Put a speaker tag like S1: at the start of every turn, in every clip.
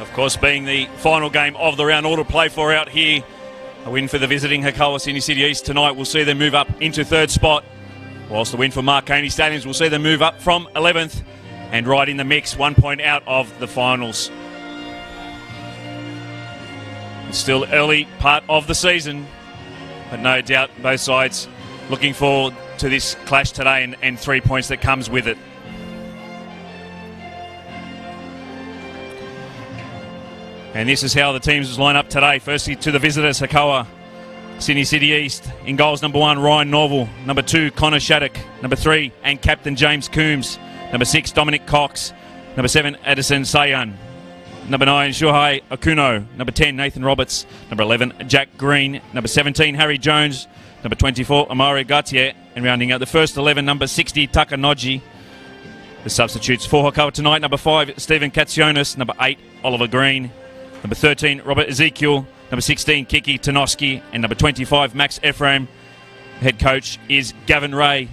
S1: Of course, being the final game of the round, all to play for out here. A win for the visiting Hakoah Sydney City East tonight will see them move up into third spot, whilst the win for Marconi Stallions will see them move up from 11th and right in the mix, 1 point out of the finals. It's still early part of the season, but no doubt both sides looking forward to this clash today and 3 points that comes with it. And this is how the teams line up today. Firstly, to the visitors, Hakoah Sydney City East. In goals, number 1, Ryan Norval. Number 2, Connor Shattuck. Number 3, and captain James Coombs. Number 6, Dominic Cox. Number 7, Addison Sayan. Number 9, Shuhei Okuno. Number 10, Nathan Roberts. Number 11, Jack Green. Number 17, Harry Jones. Number 24, Amari Gautier. And rounding out the first 11, number 60, Taka Noji. The substitutes for Hakoah tonight, number 5, Stephen Katsionis. Number 8, Oliver Green. Number 13, Robert Ezekiel. Number 16, Kiki Tanoski. And number 25, Max Ephraim. Head coach is Gavin Ray.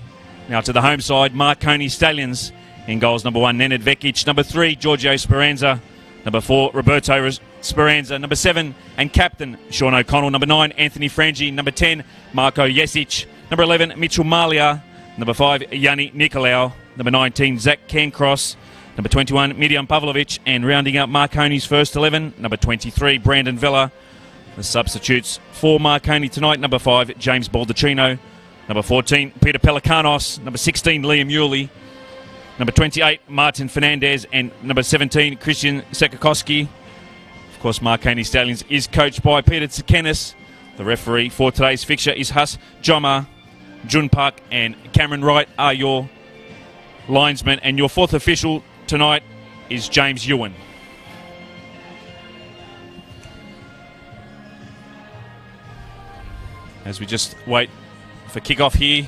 S1: Now to the home side, Marconi Stallions. In goals, number 1, Nenad Vekic. Number 3, Giorgio Speranza. Number 4, Roberto Speranza. Number 7, and captain Sean O'Connell. Number 9, Anthony Frangi. Number 10, Marco Jesic. Number 11, Mitchell Malia. Number 5, Yanni Nicolaou. Number 19, Zach Cancross. Number 21, Mirjam Pavlovic. And rounding out Marconi's first 11, number 23, Brandon Vella. The substitutes for Marconi tonight, number 5, James Baldacchino. Number 14, Peter Pelikanos. Number 16, Liam Yuli. Number 28, Martin Fernandez. And number 17, Christian Sekakowski. Of course, Marconi Stallions is coached by Peter Tsakenis. The referee for today's fixture is Hus Joma. Jun Park and Cameron Wright are your linesmen. And your fourth official tonight is James Ewan. As we just wait for kick-off here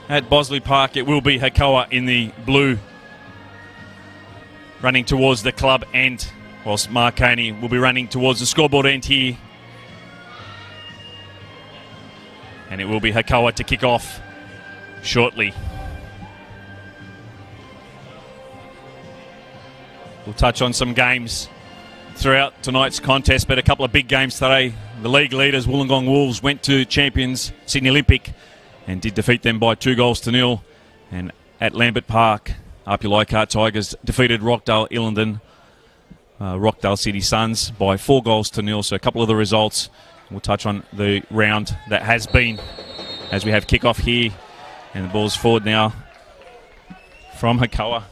S1: at Bosley Park, it will be Hakoah in the blue running towards the club end, whilst Marconi will be running towards the scoreboard end here. And it will be Hakoah to kick off shortly. We'll touch on some games throughout tonight's contest, but a couple of big games today. The league leaders, Wollongong Wolves, went to champions Sydney Olympic and did defeat them by 2-0. And at Lambert Park, RP Leichhardt Tigers defeated Rockdale Rockdale City Suns by 4-0. So a couple of the results. We'll touch on the round that has been as we have kick-off here. And the ball's forward now from Hakoah.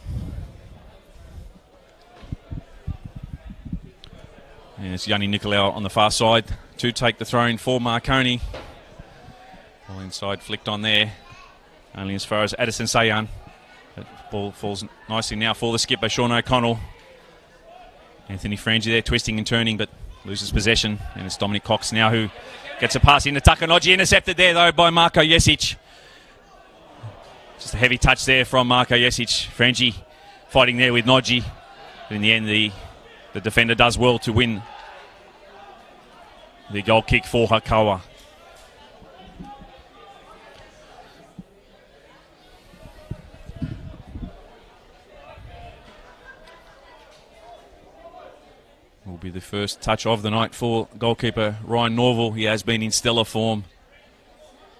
S1: And it's Yanni Nicolaou on the far side to take the throw in for Marconi. Ball inside, flicked on there. Only as far as Addison Sayan. That ball falls nicely now for the skipper, Sean O'Connell. Anthony Frangi there twisting and turning, but loses possession. And it's Dominic Cox now who gets a pass into Taka Noji. Intercepted there, though, by Marco Jesic. Just a heavy touch there from Marco Jesic. Frangi fighting there with Noji. But in the end, the defender does well to win the goal kick for Hakoah. Will be the first touch of the night for goalkeeper Ryan Norval. He has been in stellar form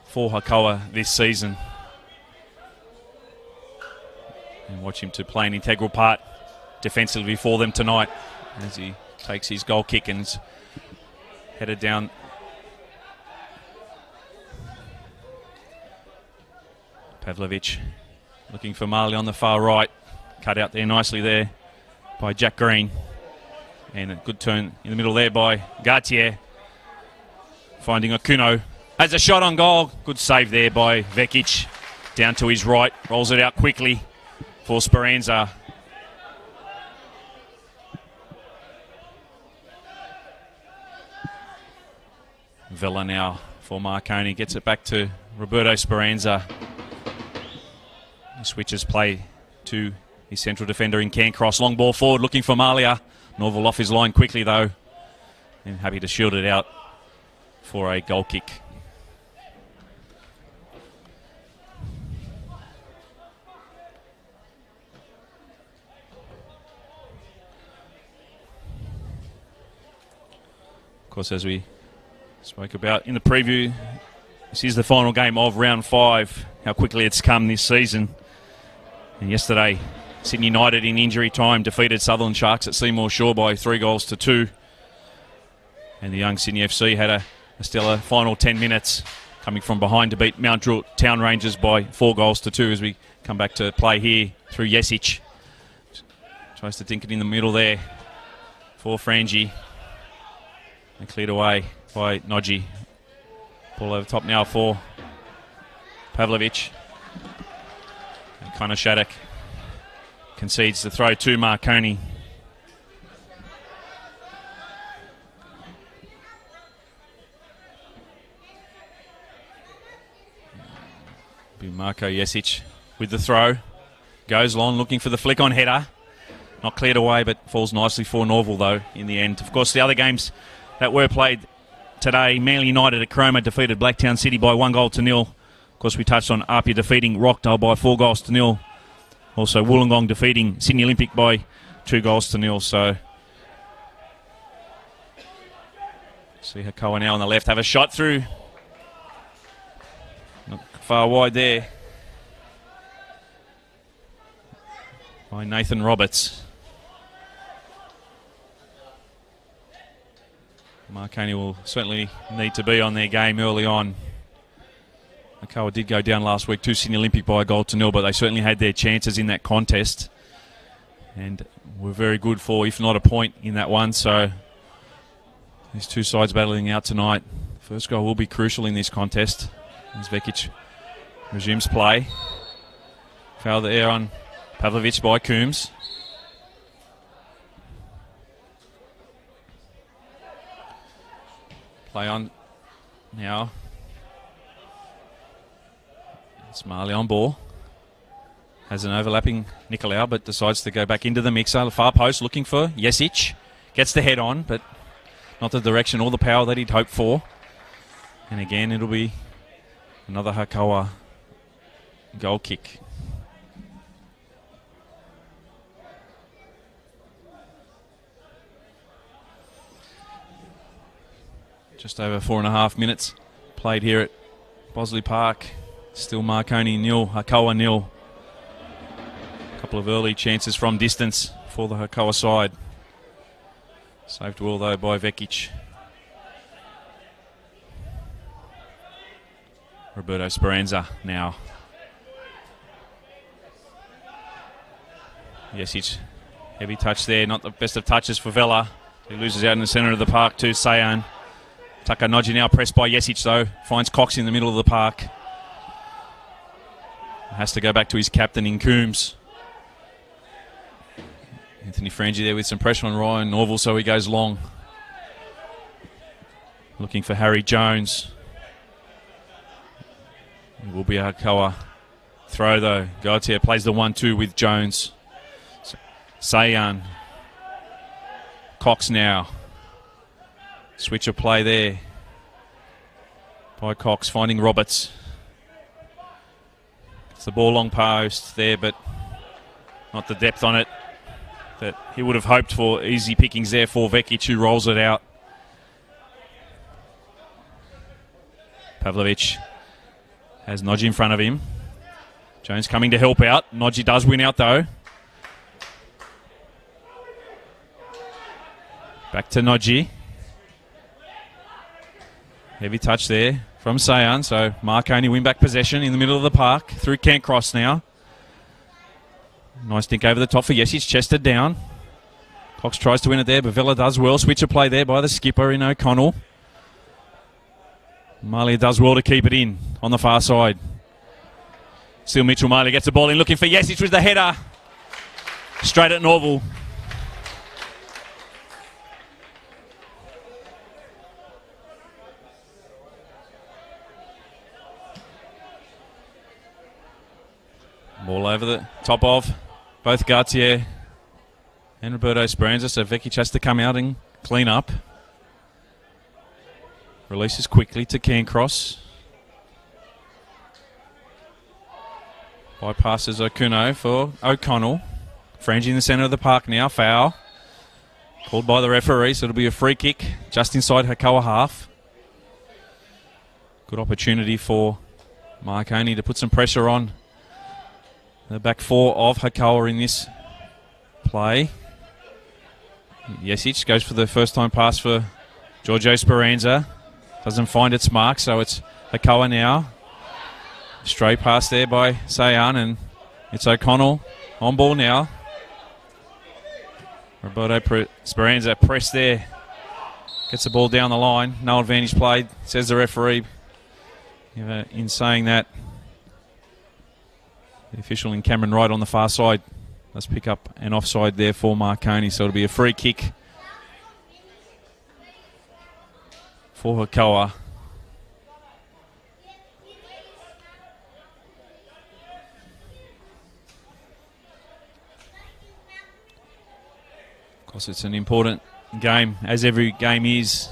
S1: for Hakoah this season. And watch him to play an integral part defensively for them tonight as he takes his goal kick and is headed down. Pavlovic looking for Marley on the far right. Cut out there nicely there by Jack Green. And a good turn in the middle there by Gautier. Finding Okuno. Has a shot on goal. Good save there by Vekic. Down to his right. Rolls it out quickly for Speranza. Villa now for Marconi. Gets it back to Roberto Speranza. He switches play to his central defender in Cancross. Long ball forward looking for Malia. Norval off his line quickly though. And happy to shield it out for a goal kick. course, as we spoke about in the preview, this is the final game of round 5. How quickly it's come this season. And yesterday, Sydney United in injury time defeated Sutherland Sharks at Seymour Shore by 3-2. And the young Sydney FC had a stellar final 10 minutes, coming from behind to beat Mount Druitt Town Rangers by 4-2 as we come back to play here through Yesic. Tries to dink it in the middle there for Frangie. And cleared away by Nodji. Ball over top now for Pavlovic. And Connor Shattuck concedes the throw to Marconi. Be Marco Jesic with the throw. Goes long, looking for the flick on header. Not cleared away, but falls nicely for Norval, though, in the end. Of course, the other games that were played today, Manly United at Cromer defeated Blacktown City by 1-0. Of course, we touched on Apia defeating Rockdale by 4-0. Also, Wollongong defeating Sydney Olympic by 2-0. So, see Hakoah now on the left have a shot through. Not far wide there by Nathan Roberts. Marconi will certainly need to be on their game early on. Hakoah did go down last week to Sydney Olympic by 1-0, but they certainly had their chances in that contest and were very good for, if not a point, in that one. So these two sides battling out tonight. First goal will be crucial in this contest as Vekic resumes play. Foul there on Pavlovic by Coombs. Play on now. It's Marley on ball. Has an overlapping Nicolau, but decides to go back into the mixer. The far post looking for Jesic. Gets the head on, but not the direction or the power that he'd hoped for. And again, it'll be another Hakoah goal kick. Just over 4.5 minutes played here at Bosley Park. Still Marconi 0, Hakoah 0. A couple of early chances from distance for the Hakoah side. Saved well though by Vekic. Roberto Speranza now. Jesic, heavy touch there, not the best of touches for Vella. He loses out in the centre of the park to Sayan. Tucker Nodji now pressed by Jesic though. Finds Cox in the middle of the park. Has to go back to his captain in Coombs. Anthony Frangie there with some pressure on Ryan Norval, so he goes long. Looking for Harry Jones. It will be a Hakoah throw though. Gautier plays the 1-2 with Jones. Sayan. Cox now. Switch of play there by Cox, finding Roberts. It's the ball long post there, but not the depth on it that he would have hoped for. Easy pickings there for Vekic, who rolls it out. Pavlovic has Nodji in front of him. Jones coming to help out. Nodji does win out though. Back to Nodji. Heavy touch there from Sayan, so Marconi win back possession in the middle of the park through Cairncross now. Nice dink over the top for Jesic, chested down. Cox tries to win it there, but Villa does well. Switch of play there by the skipper in O'Connell. Marley does well to keep it in on the far side. Still Mitchell Marley gets the ball in, looking for Jesic with the header. Straight at Norval. Ball over the top of both Gautier and Roberto Speranza, so Vekic has to come out and clean up. Releases quickly to Cairncross. Bypasses Okuno for O'Connell. Frangie in the centre of the park now, foul. Called by the referee, so it'll be a free kick just inside Hakoah half. Good opportunity for Marconi to put some pressure on the back four of Hakoah in this play. Jesic goes for the first time pass for Giorgio Speranza. Doesn't find its mark, so it's Hakoah now. Stray pass there by Sayan, and it's O'Connell on ball now. Roberto Speranza pressed there. Gets the ball down the line. No advantage played, says the referee. In saying that, the official in Cameron Wright on the far side. Let's pick up an offside there for Marconi, so it'll be a free kick for Hakoah. Of course, it's an important game, as every game is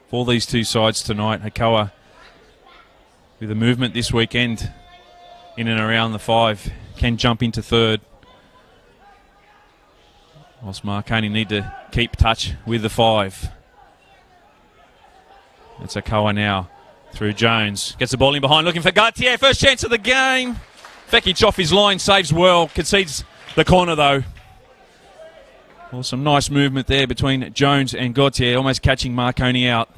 S1: for these two sides tonight. Hakoah with the movement this weekend in and around the 5 can jump into third, whilst Marconi need to keep touch with the 5. It's Hakoah now through Jones. Gets the ball in behind, looking for Gautier. First chance of the game. Vekic off his line, saves well. Concedes the corner though. Well, some nice movement there between Jones and Gautier, almost catching Marconi out.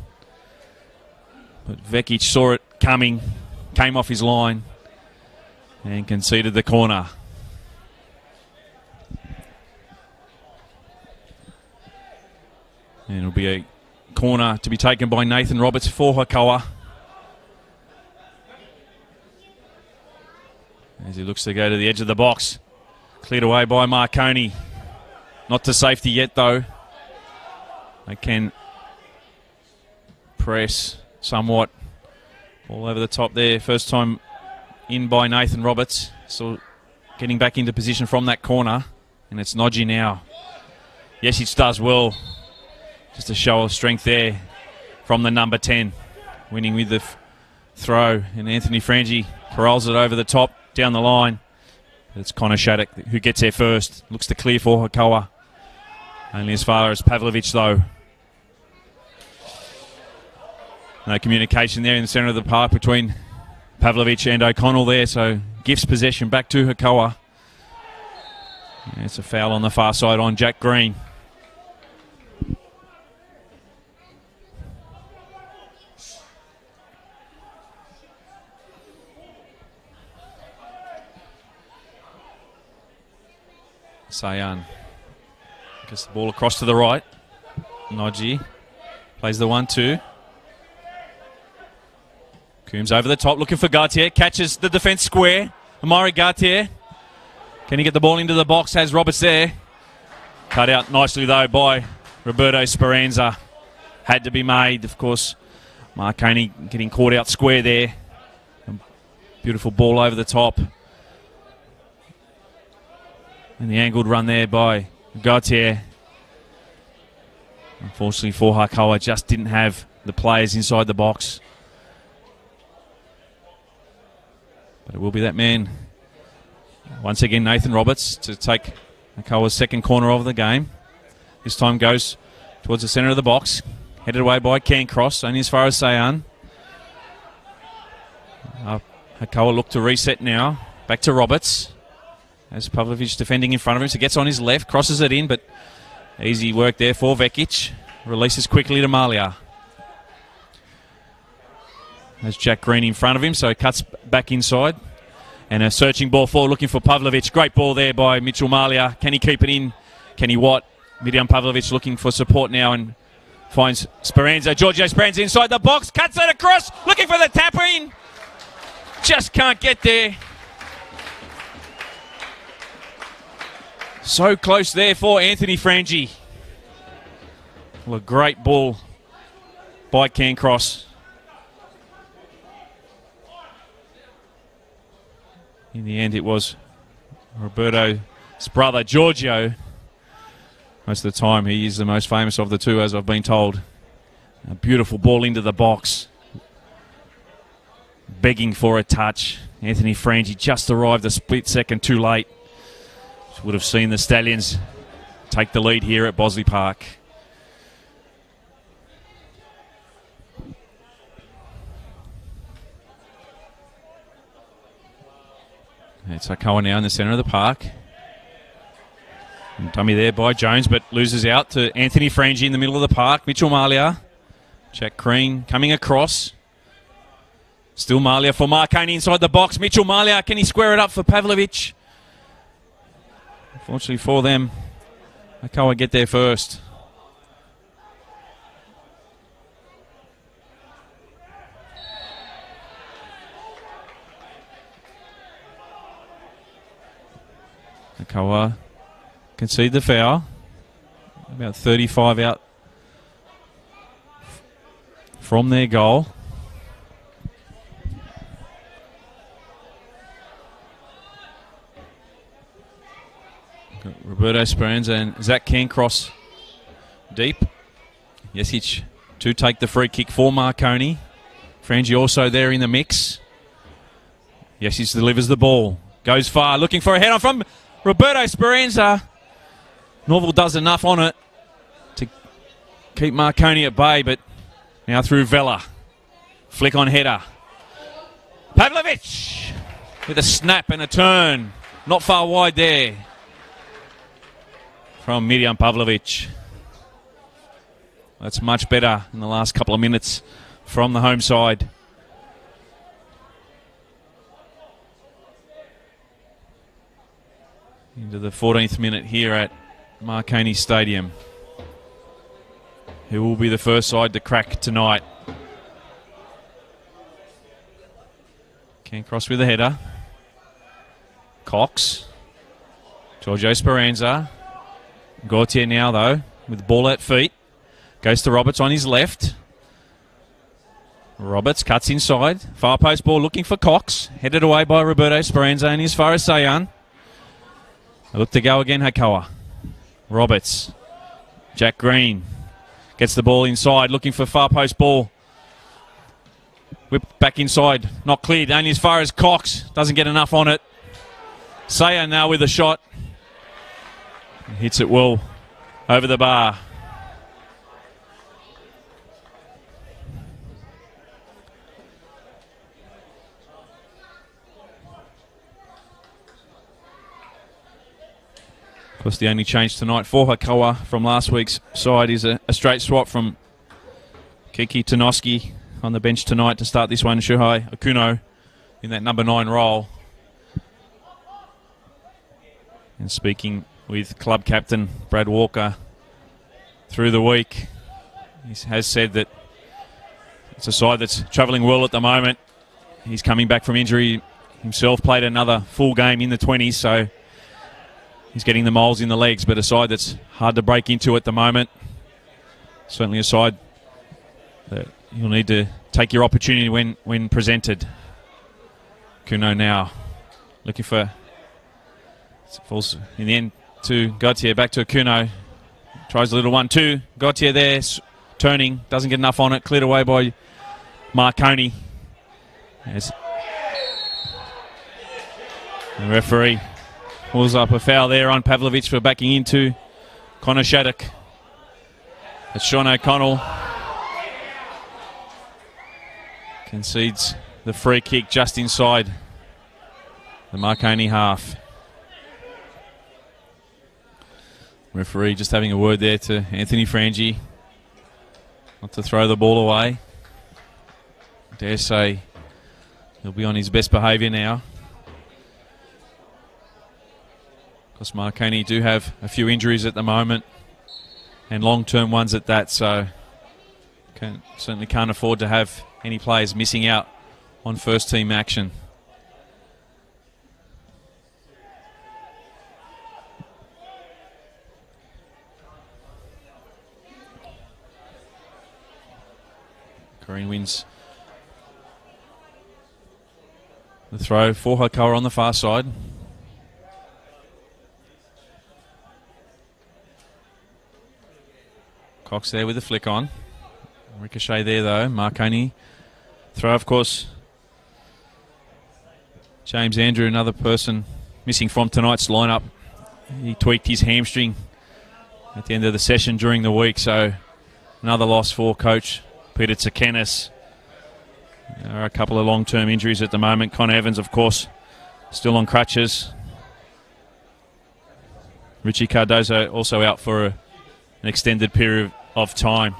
S1: But Vekic saw it coming, came off his line, and conceded the corner. And it'll be a corner to be taken by Nathan Roberts for Hakoah, as he looks to go to the edge of the box. Cleared away by Marconi. Not to safety yet though. They can press somewhat. All over the top there. First time in by Nathan Roberts. So getting back into position from that corner. And it's Nodgy now. Yes, it does well. Just a show of strength there from the number 10. Winning with the throw. And Anthony Frangi corrals it over the top, down the line. It's Connor Shattuck who gets there first. Looks to clear for Hakoah. Only as far as Pavlovic though. No communication there in the centre of the park between Pavlovic and O'Connell there, so gives possession back to Hakoah. And it's a foul on the far side on Jack Green. Sayan gets the ball across to the right. Nodgy plays the 1-2. Coombs over the top, looking for Gautier. Catches the defence square. Amari Gautier. Can he get the ball into the box? Has Roberts there. Cut out nicely, though, by Roberto Speranza. Had to be made, of course. Marconi getting caught out square there. Beautiful ball over the top. And the angled run there by Gautier. Unfortunately for Hakoah, just didn't have the players inside the box. But it will be that man, once again, Nathan Roberts, to take Hakoah's second corner of the game. This time goes towards the centre of the box. Headed away by Cancross, only as far as Sayan. Hakoah look to reset now. Back to Roberts. As Pavlovic defending in front of him, so gets on his left, crosses it in, but easy work there for Vekic. Releases quickly to Malia. There's Jack Green in front of him, so he cuts back inside. And a searching ball forward, looking for Pavlovic. Great ball there by Mitchell Malia. Can he keep it in? Can he what? Mirjam Pavlovic looking for support now and finds Speranza. Giorgio Speranza inside the box, cuts it across, looking for the tap in. Just can't get there. So close there for Anthony Frangi. Well, a great ball by Cancross. In the end, it was Roberto's brother, Giorgio. Most of the time, he is the most famous of the two, as I've been told. A beautiful ball into the box. Begging for a touch. Anthony Frangi just arrived a split second too late. Would have seen the Stallions take the lead here at Bosley Park. It's Hakoah now in the centre of the park. And dummy there by Jones, but loses out to Anthony Frangi in the middle of the park. Mitchell Malia. Jack Green coming across. Still Malia for Marconi inside the box. Mitchell Malia, can he square it up for Pavlovich? Unfortunately for them, Hakoah get there first. Hakoah concede the foul. About 35 out from their goal. Got Roberto Speranza and Zach Cancross deep. Jesic to take the free kick for Marconi. Frangi also there in the mix. Jesic delivers the ball. Goes far, looking for a head-on from Roberto Speranza. Norval does enough on it to keep Marconi at bay, but now through Vella. Flick on header. Pavlovich with a snap and a turn. Not far wide there from Mirjam Pavlovich. That's much better in the last couple of minutes from the home side. Into the 14th minute here at Marconi Stadium. Who will be the first side to crack tonight? Cancross with a header. Cox. Giorgio Speranza. Gautier now, though, with the ball at feet. Goes to Roberts on his left. Roberts cuts inside. Far post ball looking for Cox. Headed away by Roberto Speranza and as far as Sayan. They look to go again, Hakoah. Roberts. Jack Green gets the ball inside, looking for far post ball. Whipped back inside, not cleared, only as far as Cox. Doesn't get enough on it. Sayan now with a shot. Hits it well over the bar. Of course, the only change tonight for Hakoah from last week's side is a straight swap from Kiki Tanoski on the bench tonight to start this one. Shuhei Okuno in that number 9 role. And speaking with club captain Brad Walker through the week, he has said that it's a side that's travelling well at the moment. He's coming back from injury himself, played another full game in the 20s, so he's getting the moles in the legs, but a side that's hard to break into at the moment. Certainly a side that you'll need to take your opportunity when presented. Kuno now looking for... Falls in the end to Gautier, back to Kuno. Tries a little 1-2. Gautier there, turning, doesn't get enough on it. Cleared away by Marconi. As the referee pulls up a foul there on Pavlovich for backing into Connor Shattuck. That's Sean O'Connell. Concedes the free kick just inside the Marconi half. Referee just having a word there to Anthony Frangi not to throw the ball away. Dare say he'll be on his best behaviour now. Of course, Marconi do have a few injuries at the moment and long-term ones at that, so certainly can't afford to have any players missing out on first-team action. Green wins the throw for Hakoah on the far side. Cox there with the flick on. Ricochet there though. Marconi. Throw, of course. James Andrew, another person missing from tonight's lineup. He tweaked his hamstring at the end of the session during the week, so another loss for coach Peter Tsakenis. There are a couple of long-term injuries at the moment. Connor Evans, of course, still on crutches. Richie Cardozo also out for an extended period of time.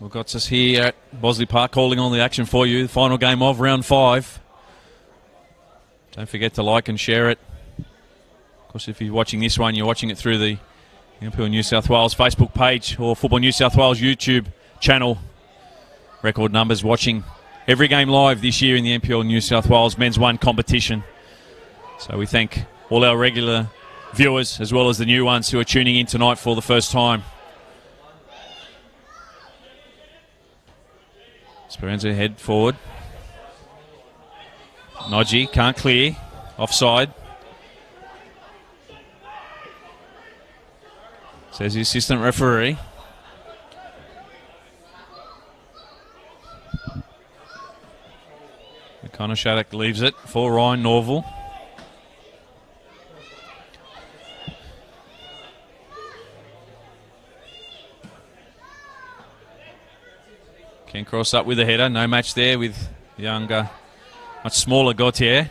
S1: We've got us here at Bosley Park calling on the action for you. The final game of round 5. Don't forget to like and share it. Of course, if you're watching this one, you're watching it through the NPL New South Wales Facebook page or Football New South Wales YouTube channel. Record numbers watching every game live this year in the NPL New South Wales Men's 1 competition. So we thank all our regular viewers as well as the new ones who are tuning in tonight for the first time. Speranza head forward. Nodgy can't clear. Offside. Says the assistant referee. Connor Shattuck leaves it for Ryan Norval. Can cross up with a header. No match there with younger, much smaller Gautier.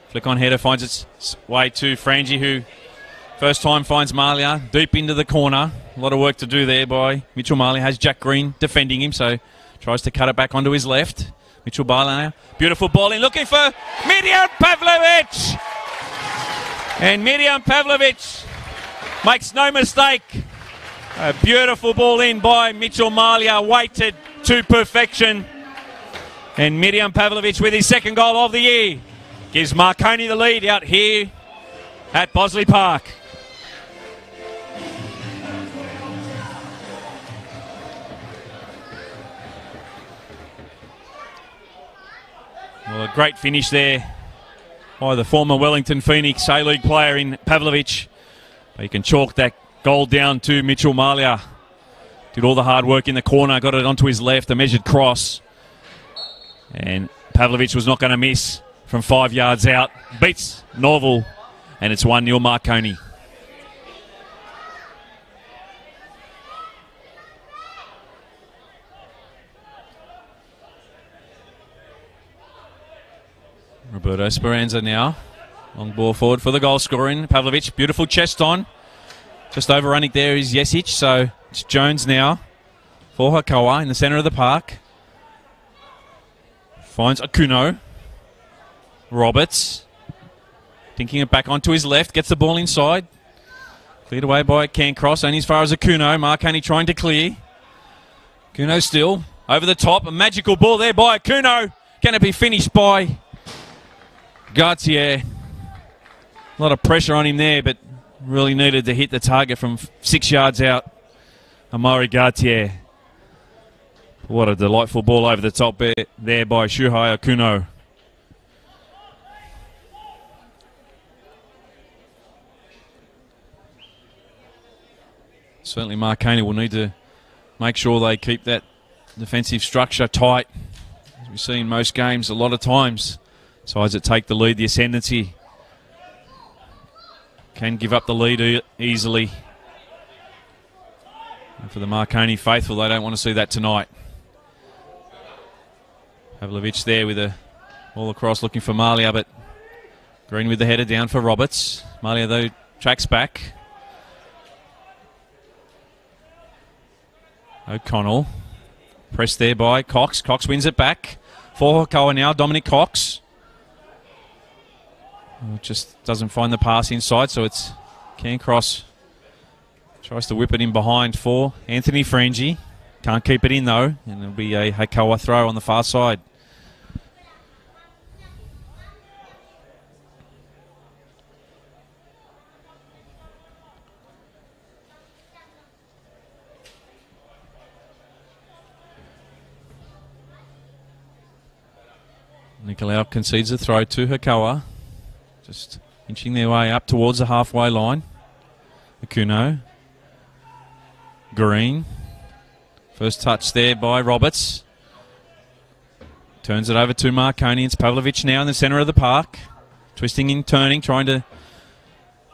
S1: Flick on header finds its way to Frangie, who first time finds Malia deep into the corner. A lot of work to do there by Mitchell Malia. Has Jack Green defending him, so tries to cut it back onto his left. Mitchell Malia, beautiful ball in, looking for Mirjam Pavlovic. And Mirjam Pavlovic makes no mistake. A beautiful ball in by Mitchell Malia, weighted to perfection. And Mirjam Pavlovic with his second goal of the year gives Marconi the lead out here at Bosley Park. Well, a great finish there by the former Wellington Phoenix A-League player in Pavlovic. But you can chalk that goal down to Mitchell Malia. Did all the hard work in the corner, got it onto his left, a measured cross. And Pavlovic was not going to miss from 5 yards out. Beats Norval, and it's 1-0 Marconi. Roberto Speranza now. Long ball forward for the goal scoring. Pavlovic, beautiful chest on. Just overrunning there is Jesic, so it's Jones now for Hakoah in the centre of the park. Finds Akuno. Roberts. Dinking it back onto his left, gets the ball inside. Cleared away by Cancross, only as far as Akuno. Marconi trying to clear. Akuno still over the top. A magical ball there by Akuno. Can it be finished by Gautier? A lot of pressure on him there, but really needed to hit the target from 6 yards out. Amari Gautier. What a delightful ball over the top there by Shuhei Akuno. Certainly Marconi will need to make sure they keep that defensive structure tight. As we see in most games, a lot of times, sides that take the lead, the ascendancy can give up the lead easily. And for the Marconi faithful, they don't want to see that tonight. Pavlovic there with a ball across looking for Malia, but Green with the header down for Roberts. Malia, though, tracks back. O'Connell. Pressed there by Cox. Cox wins it back for Hakoah now. Dominic Cox. Just doesn't find the pass inside, so it's Cancross. Tries to whip it in behind for Anthony Frangie. Can't keep it in, though, and it'll be a Hakoah throw on the far side. Nicolau concedes a throw to Hakoah. Just inching their way up towards the halfway line. Akuno. Green. First touch there by Roberts. Turns it over to Marconi. It's Pavlovich now in the centre of the park. Twisting and turning, trying to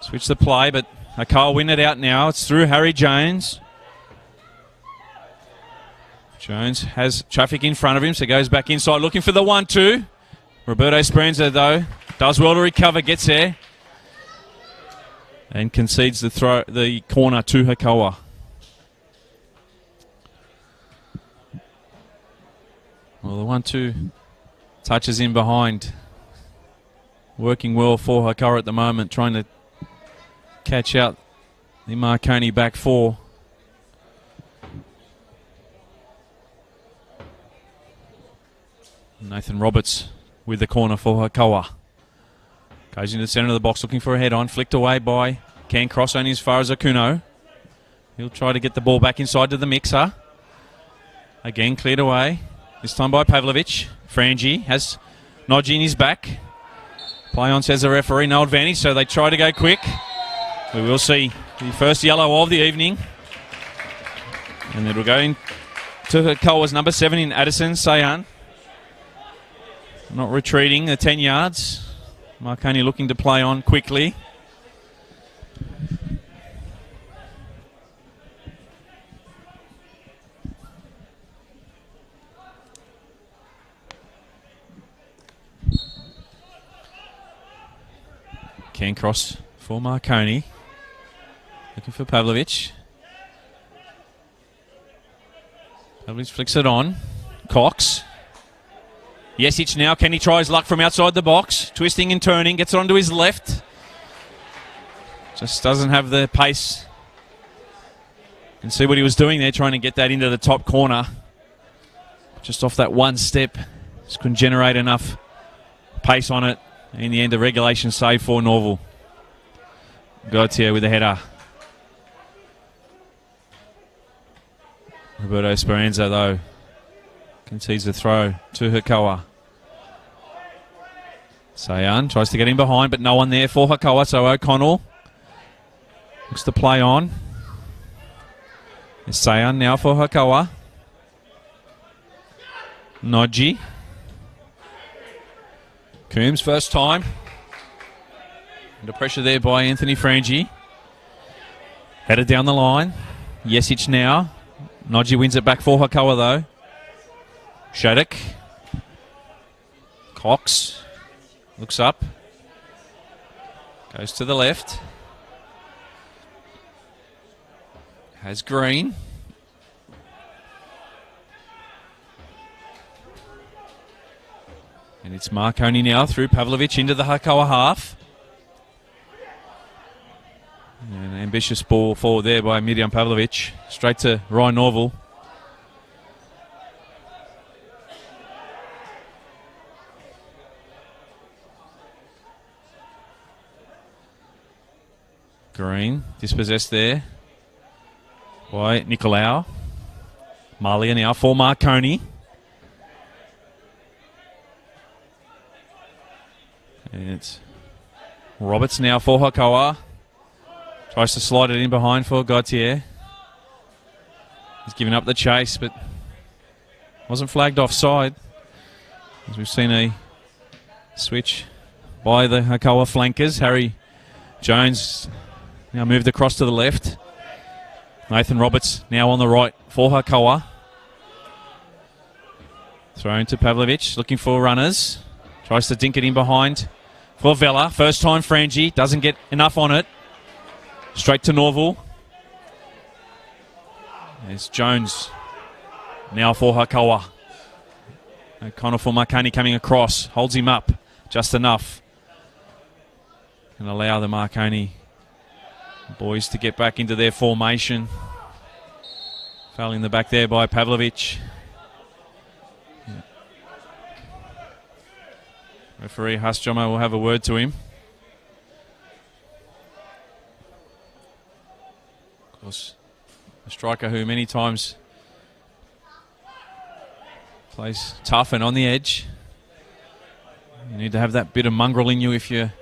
S1: switch the play, but Hakoah win it out now. It's through Harry Jones. Jones has traffic in front of him, so goes back inside looking for the 1-2. Roberto Speranza, though, does well to recover, gets there, and concedes the corner to Hakoah. Well, the 1-2 touches in behind. Working well for Hakoah at the moment, trying to catch out the Marconi back four. Nathan Roberts with the corner for Hakoah. Goes into the centre of the box looking for a head-on. Flicked away by Cancross, only as far as Okuno. He'll try to get the ball back inside to the mixer. Again cleared away. This time by Pavlovich. Frangi has Nodgy in his back. Play on, says the referee. No advantage, so they try to go quick. We will see the first yellow of the evening. And it'll go into Hakoah's number 7 in Addison Sayan. Not retreating the 10 yards. Marconi looking to play on quickly. Cancross for Marconi. Looking for Pavlovich. Pavlovich flicks it on. Cox. Jesic now, can he try his luck from outside the box? Twisting and turning, gets it onto his left. Just doesn't have the pace. You can see what he was doing there, trying to get that into the top corner. Just off that one step. Just couldn't generate enough pace on it. In the end, a regulation save for Norval. Gautier with a header. Roberto Speranza, though, concedes the throw to Hakoah. Sayan tries to get in behind, but no one there for Hakoah, so O'Connell looks to play on. It's Sayan now for Hakoah. Nodgy. Coombs, first time. Under pressure there by Anthony Frangi. Headed down the line. Jesic now. Nodgy wins it back for Hakoah, though. Shattuck. Cox. Looks up. Goes to the left. Has Green. And it's Marconi now through Pavlovich into the Hakoah half. And an ambitious ball forward there by Mirjam Pavlovich. Straight to Ryan Norval. Green dispossessed there by Nicolau. Malia now for Marconi. And it's Roberts now for Hakoah. Tries to slide it in behind for Gautier. He's given up the chase, but wasn't flagged offside. As we've seen a switch by the Hakoah flankers. Harry Jones now moved across to the left. Nathan Roberts now on the right for Hakoah. Thrown to Pavlovich, looking for runners. Tries to dink it in behind for Vella. First time Frangi, doesn't get enough on it. Straight to Norval. There's Jones now for Hakoah. O'Connell for Marconi coming across. Holds him up just enough. And allow the Marconi boys to get back into their formation. Foul in the back there by Pavlovich. Yeah. Referee Hasjomo will have a word to him. Of course, a striker who many times plays tough and on the edge. You need to have that bit of mongrel in you if you're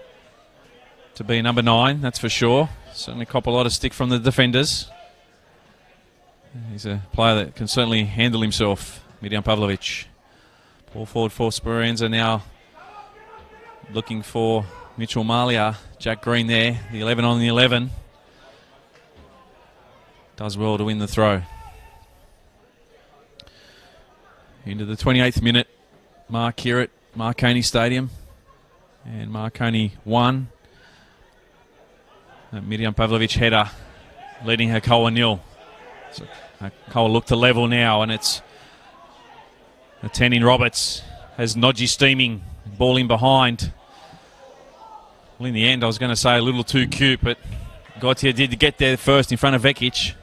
S1: to be number 9, that's for sure. Certainly cop a lot of stick from the defenders. He's a player that can certainly handle himself, Mirjam Pavlovich.
S2: Ball forward for Speranza now. Looking for Mitchell Malia. Jack Green there, the 11 on the 11. Does well to win the throw. Into the 28th minute. Mark here at Marconi Stadium. And Marconi won. Mirjam Pavlovic header leading Hakoah 0. So Hakoah look to level now, and it's the 10 in Roberts has Nodgy steaming, ball in behind. Well, in the end, I was going to say a little too cute, but Gautier did get there first in front of Vekic.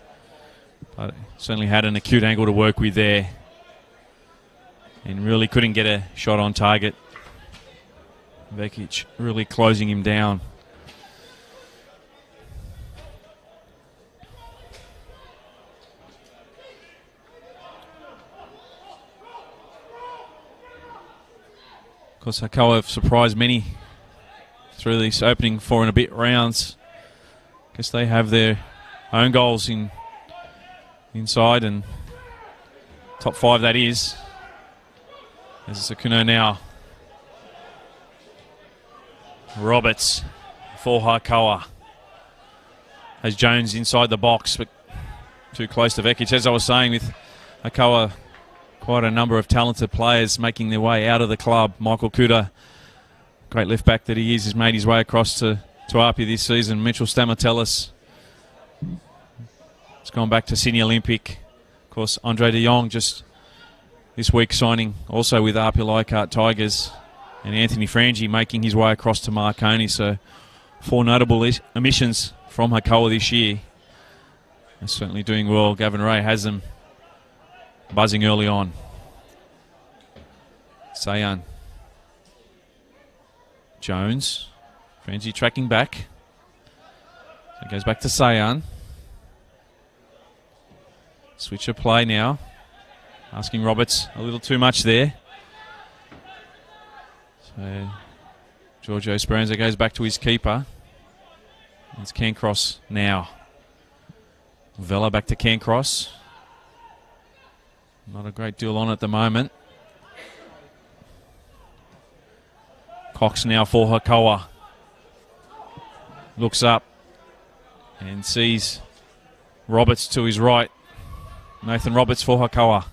S2: But certainly had an acute angle to work with there. And really couldn't get a shot on target. Vekic really closing him down. Of course, Hakoah have surprised many through these opening 4 and a bit rounds. Guess they have their own goals inside, and top 5 that is. As it's Akuno now. Roberts for Hakoah. Has Jones inside the box, but too close to Vekic. As I was saying, with Hakoah, quite a number of talented players making their way out of the club. Michael Kuda, great left back that he is, has made his way across to Apia this season. Mitchell Stamatellis has gone back to Sydney Olympic. Of course, Andre de Jong just this week signing also with Apia Leichhardt Tigers. And Anthony Frangi making his way across to Marconi. So 4 notable omissions from Hakoah this year. They're certainly doing well. Gavin Ray has them buzzing early on. Sayan. Jones. Frangi tracking back. So it goes back to Sayan. Switch of play now. Asking Roberts a little too much there. So Giorgio Speranza goes back to his keeper. It's Cancross now. Vela back to Cancross. Not a great deal on at the moment. Cox now for Hakoah. Looks up and sees Roberts to his right. Nathan Roberts for Hakoah.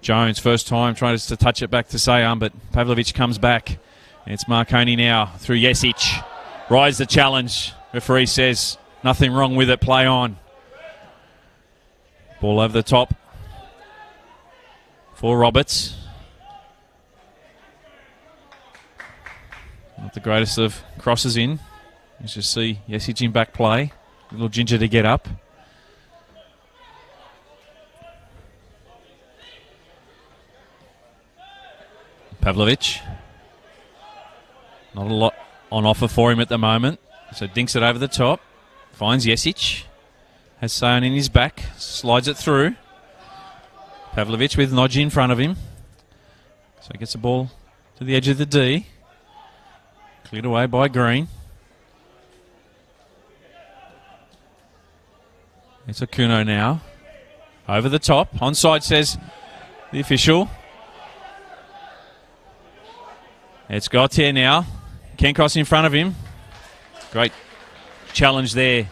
S2: Jones, first time, tries to touch it back to Sayan, but Pavlovic comes back. It's Marconi now through Jesic. Rise the challenge. Referee says nothing wrong with it, play on. Ball over the top for Roberts. Not the greatest of crosses in. Let's just see Jesic in back play. A little ginger to get up. Pavlovic. Not a lot on offer for him at the moment. So dinks it over the top. Finds Jesic. Has Sayan in his back. Slides it through. Pavlovic with Nodgy in front of him. So he gets the ball to the edge of the D. Cleared away by Green. It's Akuno now. Over the top. Onside, says the official. It's Gautier now. Cancross in front of him. Great challenge there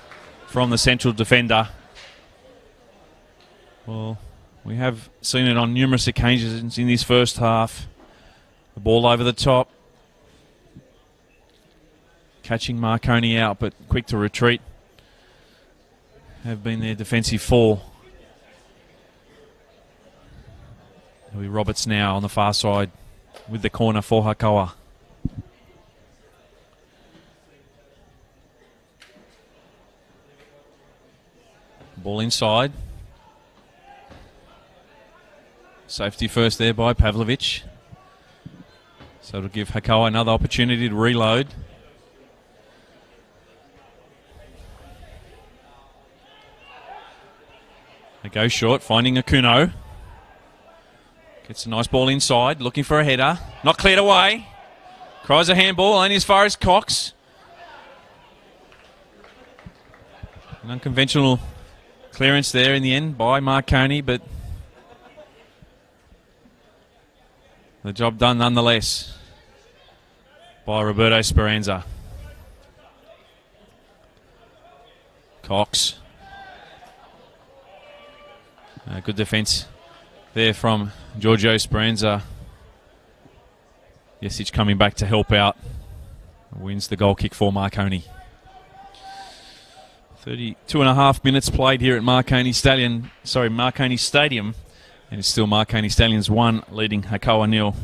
S2: from the central defender. Well, we have seen it on numerous occasions in this first half. The ball over the top. Catching Marconi out, but quick to retreat. Have been their defensive 4. It'll be Roberts now on the far side with the corner for Hakoah. Ball inside. Safety first there by Pavlovic. So it'll give Hakoah another opportunity to reload. They go short, finding Akuno. Gets a nice ball inside, looking for a header. Not cleared away. Cries a handball, only as far as Cox. An unconventional clearance there in the end by Marconi, but The job done nonetheless by Roberto Speranza. Cox. Good defence there from Giorgio Speranza. Jesic coming back to help out. Wins the goal kick for Marconi. 32.5 minutes played here at Marconi Stadium. And it's still Marconi Stallions 1, leading Hakoah 0. Of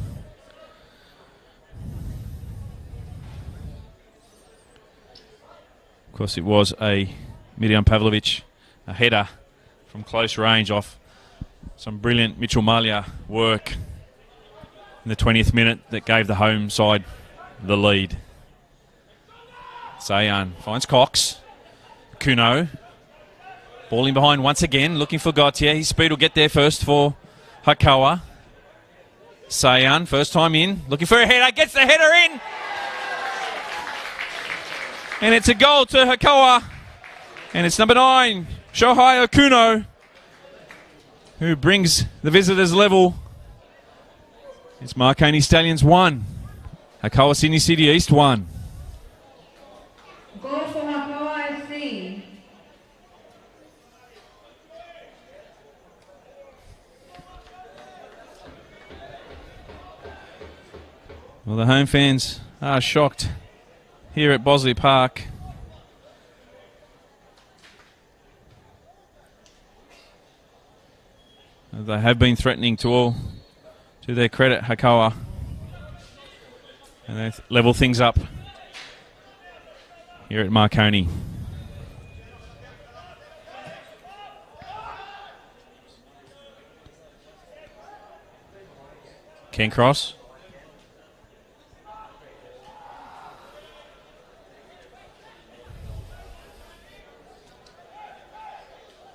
S2: course, it was a Mirjam Pavlovic, a header from close range off some brilliant Mitchell Malia work in the 20th minute that gave the home side the lead. Zayan finds Cox. Kuno. Ball in behind once again, looking for Gautier. His speed will get there first for Hakoah. Zayan, first time in, looking for a header, gets the header in! And it's a goal to Hakoah. And it's number 9, Shohei Okuno, who brings the visitors level. It's Marconi Stallions 1, Hakoah Sydney City East 1.
S3: Goal for Hakoah FC.
S2: Well, the home fans are shocked here at Bosley Park. They have been threatening to their credit, Hakoah. And they level things up here at Marconi. Ken Cross.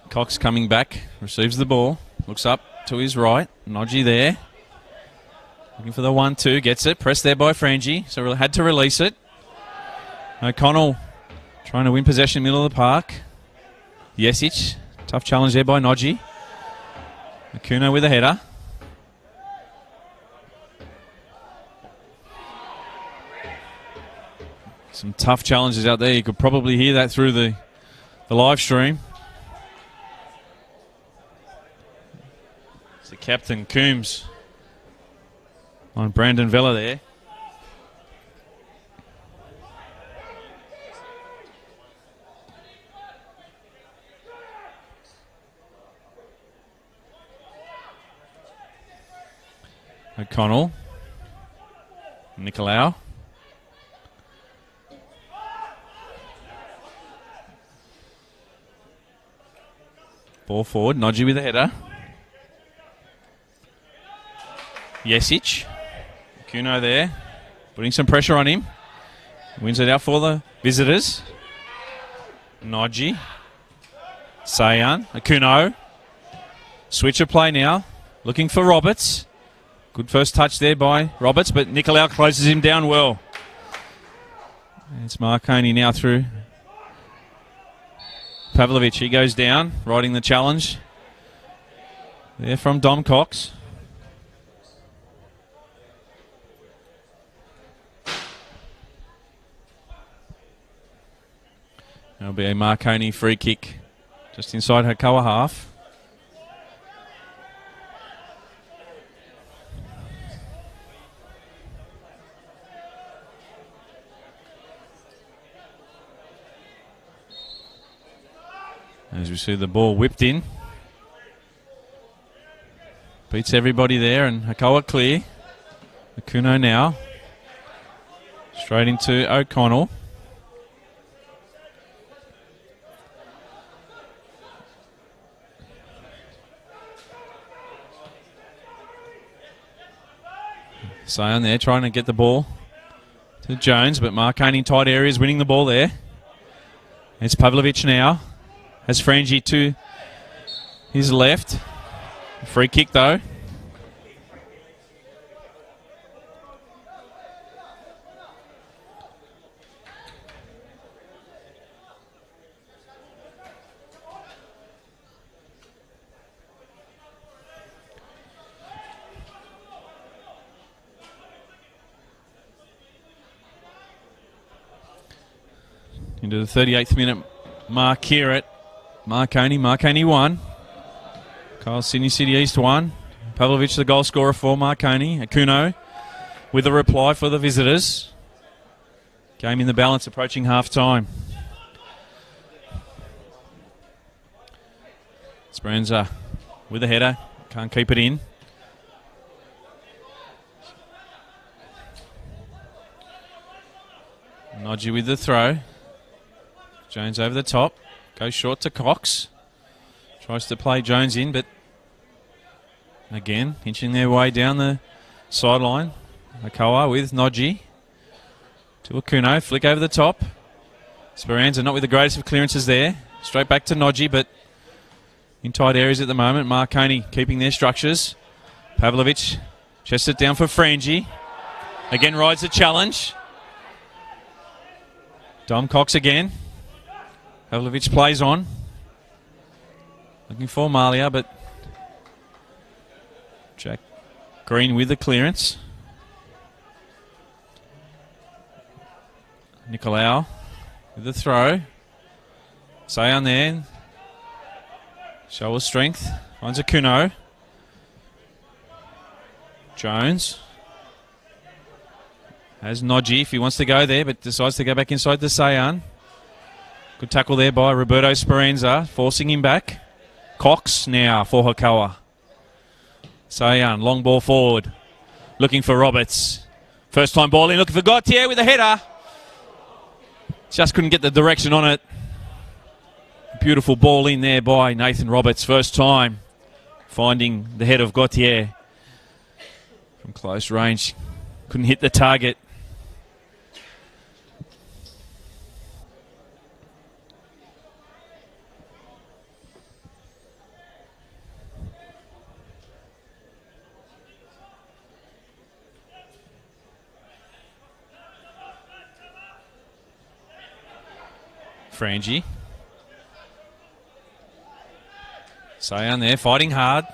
S2: Cox coming back, receives the ball, looks up to his right, Nodgy there. Looking for the 1-2, gets it, pressed there by Frangie, so had to release it. O'Connell trying to win possession middle of the park. Jesic, tough challenge there by Nodgy. Akuno with a header. Some tough challenges out there, you could probably hear that through the live stream. It's the captain, Coombs, on Brandon Vella there. O'Connell. Nicolau. Ball forward, Nodgy with a header. Jesic. Kuno there, putting some pressure on him. Wins it out for the visitors. Nodgy. Zayan. Akuno. Switch of play now. Looking for Roberts. Good first touch there by Roberts, but Nicolau closes him down well. And it's Marconi now through Pavlovic. He goes down, riding the challenge. There from Dom Cox. There'll be a Marconi free kick just inside Hakoah half. As we see the ball whipped in. Beats everybody there, and Hakoah clear. Akuno now. Straight into O'Connell. Sion there trying to get the ball to Jones, but Marconi in tight areas winning the ball there. It's Pavlovic now. Has Frangie to his left. Free kick though. Into the 38th minute mark here at Marconi. Marconi 1. Kyle Sydney City East 1. Pavlovich the goal scorer for Marconi. Hakoah with a reply for the visitors. Game in the balance approaching half time. Speranza with a header. Can't keep it in. Nodgy with the throw. Jones over the top. Goes short to Cox. Tries to play Jones in, but again, inching their way down the sideline. Hakoah with Nodgy. To Hakoah. Flick over the top. Speranza not with the greatest of clearances there. Straight back to Nodgy, but in tight areas at the moment. Marconi keeping their structures. Pavlovich chests it down for Frangie. Again rides the challenge. Dom Cox again. Pavlovich plays on. Looking for Malia, but Jack Green with the clearance. Nicolau with the throw. Sayan there. Show of strength. Finds Hakoah. Jones. Has Nodgy if he wants to go there, but decides to go back inside the Sayan. Good tackle there by Roberto Speranza, forcing him back. Cox now for Hakoah. Sayan, long ball forward. Looking for Roberts. First time ball in, looking for Gautier with a header. Just couldn't get the direction on it. Beautiful ball in there by Nathan Roberts. First time finding the head of Gautier from close range. Couldn't hit the target. Frangie. Sayan there, fighting hard.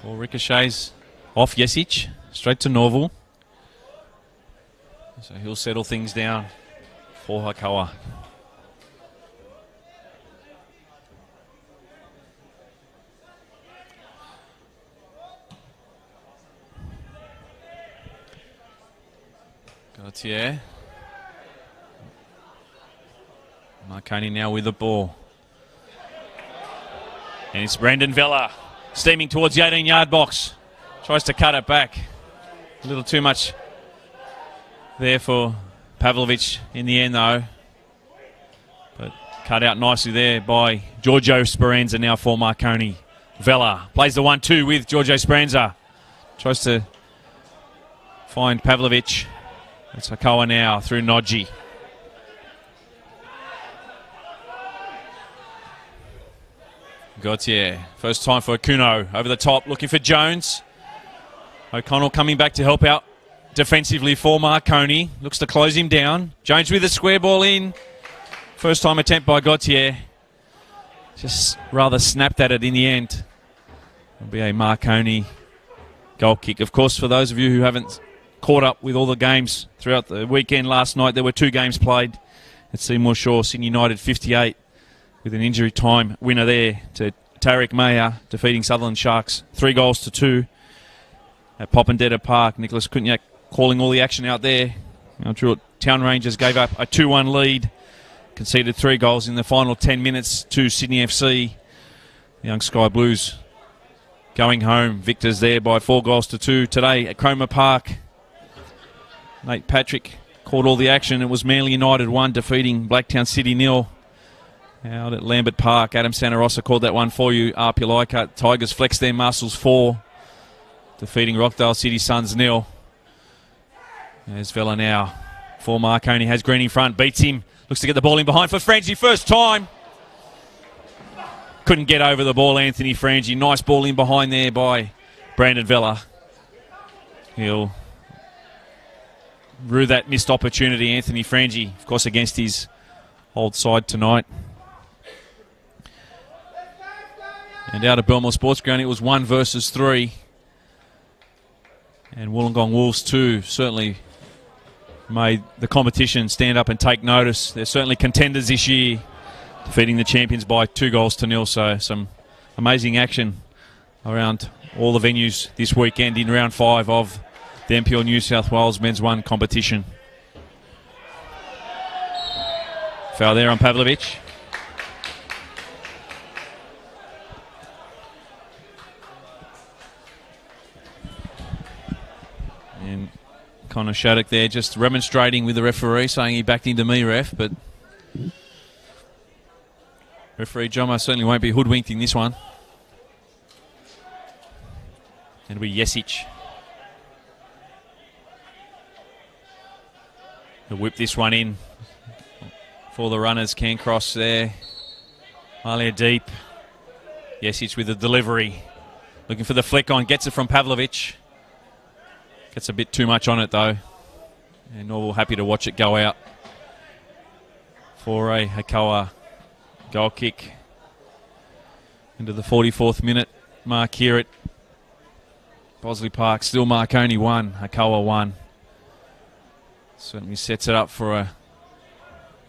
S2: Ball ricochets off Jesic, straight to Norval. So he'll settle things down for Hakoah. Gautier. Marconi now with the ball. And it's Brandon Vella steaming towards the 18-yard box. Tries to cut it back. A little too much there for Pavlovich in the end, though. But cut out nicely there by Giorgio Speranza now for Marconi. Vella plays the 1-2 with Giorgio Speranza. Tries to find Pavlovich. It's Hakoah now through Nodgy. Gautier, first time for Hakoah, over the top, looking for Jones. O'Connell coming back to help out defensively for Marconi. Looks to close him down. Jones with a square ball in. First time attempt by Gautier. Just rather snapped at it in the end. It'll be a Marconi goal kick. Of course, for those of you who haven't caught up with all the games throughout the weekend last night, there were 2 games played at Seymour Shore. Sydney United 58. With an injury time winner there to Tarek Mayer, defeating Sutherland Sharks 3-2 at Popondetta Park. Nicholas Kunyak calling all the action out there. Town Rangers gave up a 2-1 lead, conceded 3 goals in the final 10 minutes to Sydney FC. The Young Sky Blues going home, victors there by 4-2 today at Cromer Park. Nate Patrick called all the action. It was Manly United 1, defeating Blacktown City 0. Out at Lambert Park, Adam Santarossa called that one for you. Up Ulika, Tigers flex their muscles 4, defeating Rockdale City Suns 0. There's Vella now for Marconi, has Green in front, beats him, looks to get the ball in behind for Frangie, first time. Couldn't get over the ball, Anthony Frangie. Nice ball in behind there by Brandon Vella. He'll rue that missed opportunity, Anthony Frangie, of course, against his old side tonight. And out of Belmore Sports Ground, it was 1 versus 3. And Wollongong Wolves 2. Certainly made the competition stand up and take notice. They're certainly contenders this year, defeating the champions by 2-0. So some amazing action around all the venues this weekend in round 5 of the NPL New South Wales Men's 1 competition. Foul there on Pavlovich. And Connor Shattuck there just remonstrating with the referee, saying he backed into me, ref, but referee Joma certainly won't be hoodwinked in this one. It'll be Jesic. He'll whip this one in for the runners. Can cross there. Malia deep. Jesic with the delivery. Looking for the flick on. Gets it from Pavlovich. Gets a bit too much on it though. And Norval happy to watch it go out for a Hakoah goal kick. Into the 44th minute mark here at Bosley Park. Still Marconi 1, Hakoah 1. Certainly sets it up for a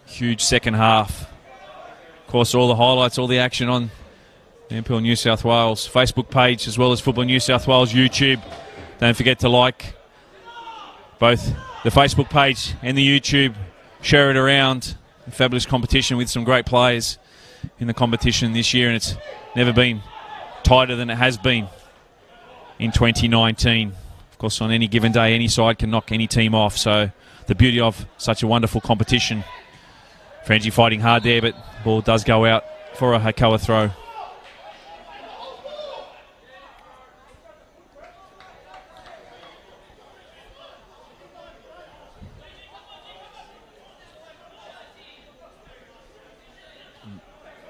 S2: huge second half. Of course, all the highlights, all the action on the NPL New South Wales Facebook page, as well as Football New South Wales YouTube. Don't forget to like both the Facebook page and the YouTube. Share it around. A fabulous competition with some great players in the competition this year, and it's never been tighter than it has been in 2019. Of course, on any given day, any side can knock any team off. So the beauty of such a wonderful competition. Frangie fighting hard there, but the ball does go out for a Hakoah throw.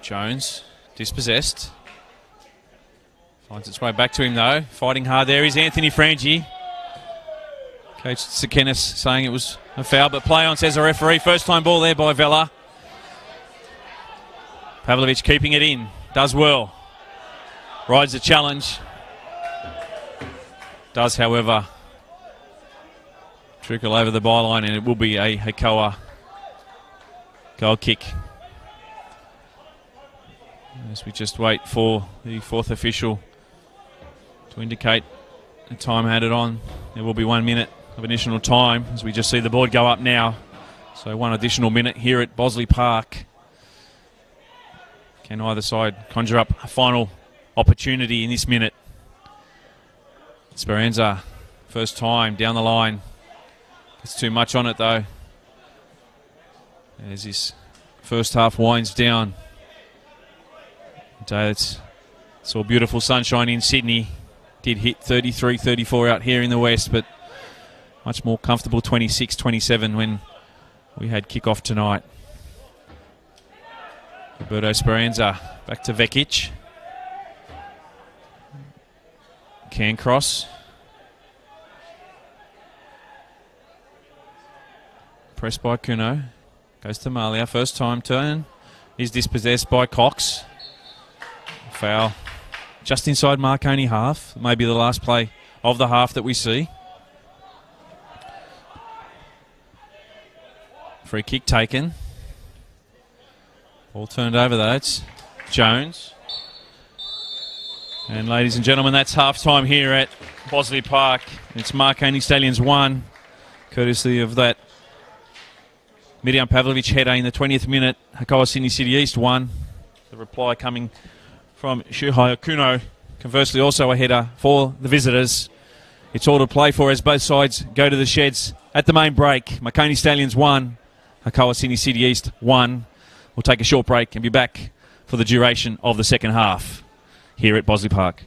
S2: Jones, dispossessed. Finds its way back to him though. Fighting hard there is Anthony Frangie. Coach Sekenis saying it was a foul, but play on, says the referee. First time ball there by Vella. Pavlovich keeping it in. Does well. Rides the challenge. Does, however, trickle over the byline, and it will be a Hakoah goal kick. As we just wait for the fourth official to indicate the time added on. There will be 1 minute of additional time as we just see the board go up now. So 1 additional minute here at Bosley Park. Can either side conjure up a final opportunity in this minute? Speranza, first time down the line. Gets too much on it though. As this first half winds down. It's saw beautiful sunshine in Sydney. Did hit 33, 34 out here in the west, but much more comfortable 26, 27 when we had kickoff tonight. Roberto Speranza back to Vekic. Can cross. Pressed by Kuno. Goes to Malia. First time turn. Is dispossessed by Cox. Foul just inside Marconi half. Maybe the last play of the half that we see. Free kick taken. Ball turned over though. It's Jones. And ladies and gentlemen, that's half time here at Bosley Park. It's Marconi Stallions 1, courtesy of that Mirjam Pavlovich header in the 20th minute. Hakoah Sydney City East 1. The reply coming from Shuhei Okuno. Conversely, also a header for the visitors. It's all to play for as both sides go to the sheds at the main break. Marconi Stallions 1, Hakoah Sydney City East 1. We'll take a short break and be back for the duration of the second half here at Bosley Park.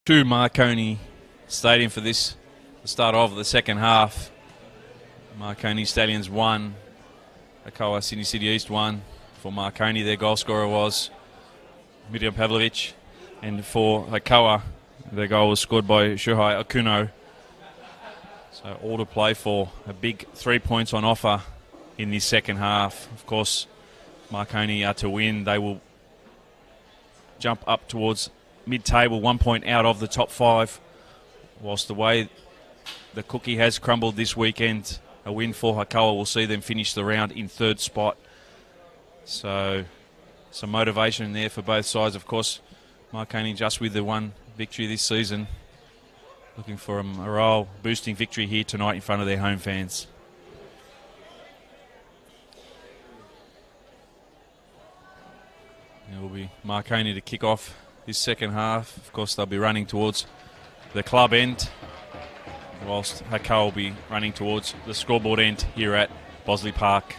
S2: to Marconi Stadium for this, the start of the second half. Marconi Stallions 1, Hakoah Sydney City East 1. For Marconi, their goal scorer was Mirjam Pavlovic, and for Hakoah, their goal was scored by Shuhai Okuno. So all to play for. A big 3 points on offer in this second half. Of course, Marconi are to win. They will jump up towards mid-table, 1 point out of the top 5. Whilst the way the cookie has crumbled this weekend, a win for Hakoah will see them finish the round in 3rd spot. So some motivation there for both sides. Of course, Marconi just with the 1 victory this season, looking for a morale boosting victory here tonight in front of their home fans. It will be Marconi to kick off this second half. Of course, they'll be running towards the club end, whilst Hakoah will be running towards the scoreboard end here at Bosley Park.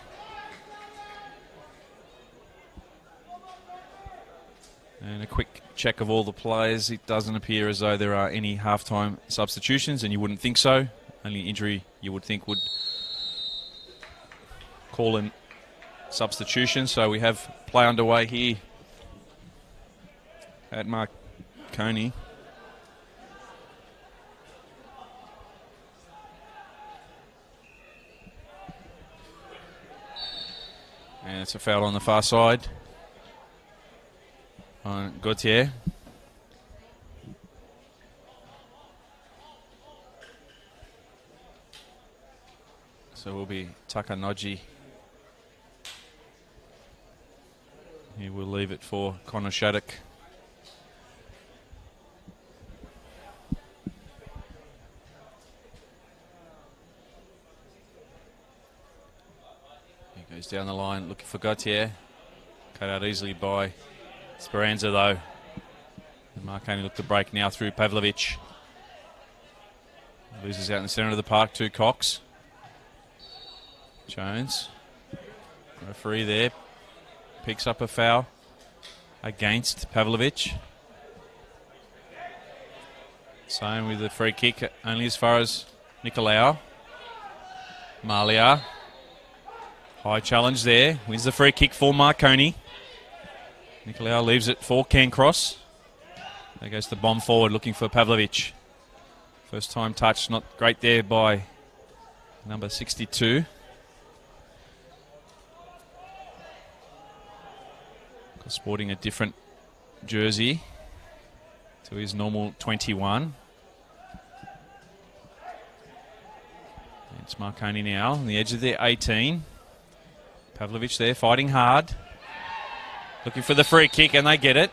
S2: And a quick check of all the players. It doesn't appear as though there are any halftime substitutions, and you wouldn't think so. Only injury you would think would call in substitution. So we have play underway here at Marconi. And it's a foul on the far side on Gautier. So it will be Takanoji. He will leave it for Connor Shattuck. He goes down the line looking for Gautier. Cut out easily by Speranza though. And Marconi look to break now through Pavlovic. Loses out in the centre of the park to Cox. Jones, referee there, picks up a foul against Pavlovic. Same with the free kick, only as far as Nicolau. Malia, high challenge there, wins the free kick for Marconi. Nicolau leaves it for Cancross. There goes the bomb forward looking for Pavlovic. First time touch, not great there by number 62. Sporting a different jersey to his normal 21. It's Marconi now on the edge of their 18. Pavlovic there fighting hard. Looking for the free kick, and they get it.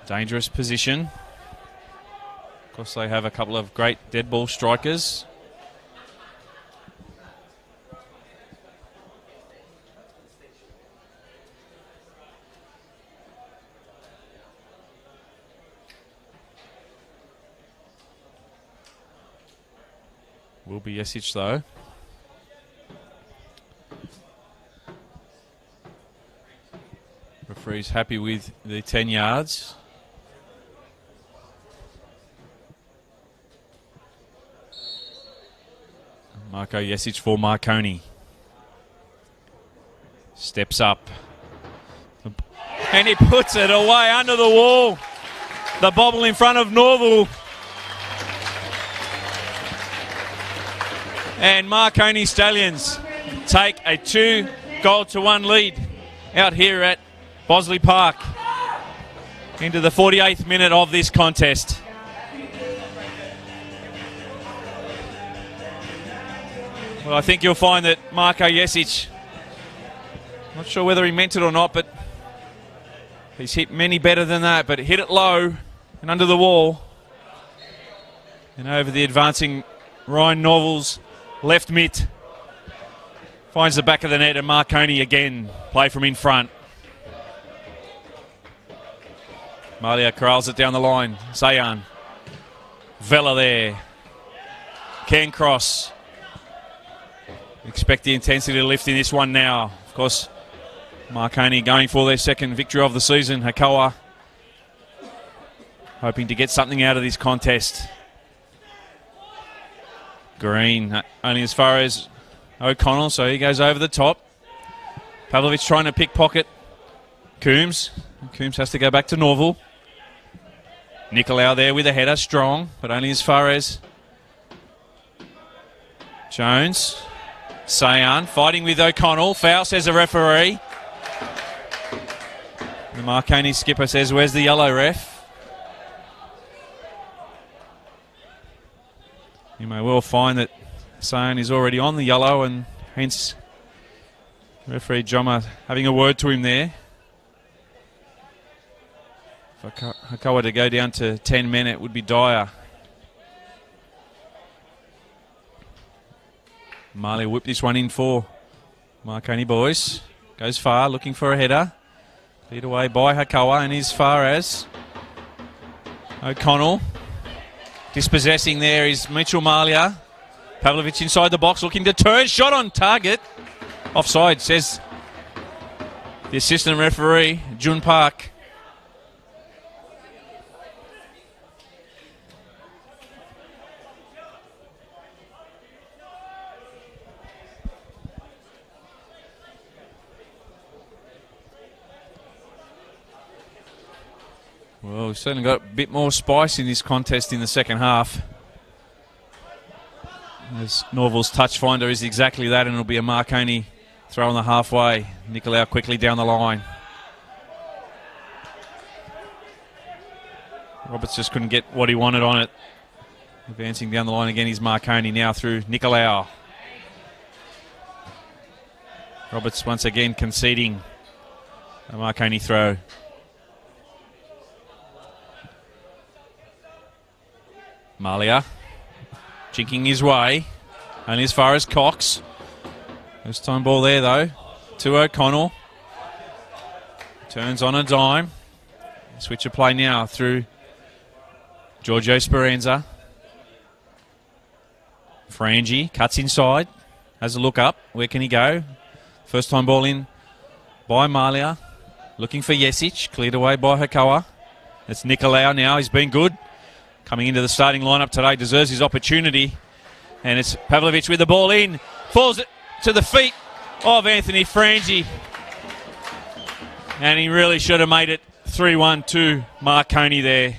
S2: Dangerous position. Of course, they have a couple of great dead ball strikers. Will be Jesic though. Referee's happy with the 10 yards. Marko Jesic for Marconi. Steps up. And he puts it away under the wall. The bobble in front of Norval. And Marconi Stallions take a 2-1 lead out here at Bosley Park into the 48th minute of this contest. Well, I think you'll find that Marko Jesic, not sure whether he meant it or not, but he's hit many better than that, but hit it low and under the wall. And over the advancing Ryan Norval's left mitt. Finds the back of the net, and Marconi again. Play from in front. Malia corrals it down the line. Sayan. Vela there. Cancross. Expect the intensity to lift in this one now. Of course, Marconi going for their second victory of the season. Hakoah hoping to get something out of this contest. Green only as far as O'Connell, so he goes over the top. Pavlovich trying to pickpocket Coombs. Coombs has to go back to Norval. Nicolau there with a header, strong, but only as far as Jones. Sayan fighting with O'Connell. Foul, says the referee. The Marconi skipper says, where's the yellow, ref? You may well find that Sayan is already on the yellow, and hence referee Joma having a word to him there. For Hakoah to go down to 10 men, it would be dire. Marley whipped this one in for Marconi boys. Goes far, looking for a header. Lead away by Hakoah, and as far as O'Connell. Dispossessing there is Mitchell Malia. Pavlovich inside the box, looking to turn. Shot on target. Offside, says the assistant referee, Jun Park. Well, we've certainly got a bit more spice in this contest in the second half. As Norval's touch finder is exactly that, and it'll be a Marconi throw on the halfway. Nicolau quickly down the line. Roberts just couldn't get what he wanted on it. Advancing down the line again is Marconi now through Nicolau. Roberts once again conceding a Marconi throw. Malia jinking his way, only as far as Cox. First time ball there though, to O'Connell. Turns on a dime. Switch of play now through Giorgio Speranza. Frangi cuts inside, has a look up. Where can he go? First time ball in by Malia. Looking for Jesic, cleared away by Hakoah. It's Nicolau now, he's been good. Coming into the starting lineup today, deserves his opportunity. And it's Pavlovich with the ball in. Falls it to the feet of Anthony Frangi. And he really should have made it 3-1 to Marconi there.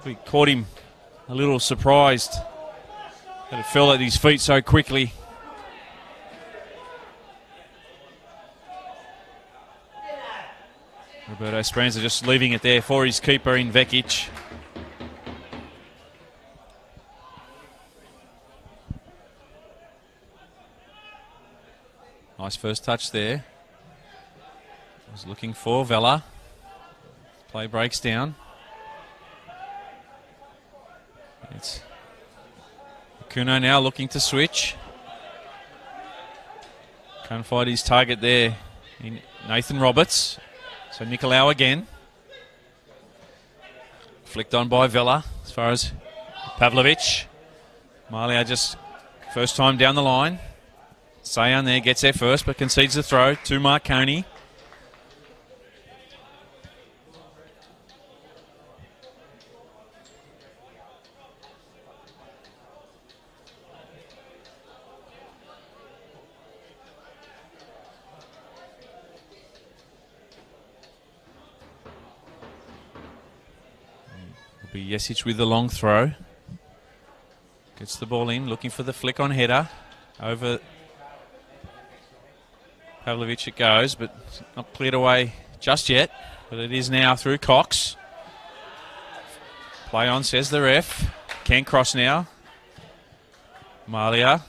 S2: We caught him a little surprised that it fell at his feet so quickly. Roberto Speranza just leaving it there for his keeper in Vekic. Nice first touch there. Was looking for Vela. Play breaks down. It's Kuno now looking to switch. Can't find his target there in Nathan Roberts. So Nicolau again. Flicked on by Vela as far as Pavlovich. Malia just first time down the line. Sayan there gets there first but concedes the throw to Marconi. Jesic with the long throw. Gets the ball in, looking for the flick on header. Over Pavlovich it goes, but not cleared away just yet. But it is now through Cox. Play on, says the ref. Can cross now. Malia.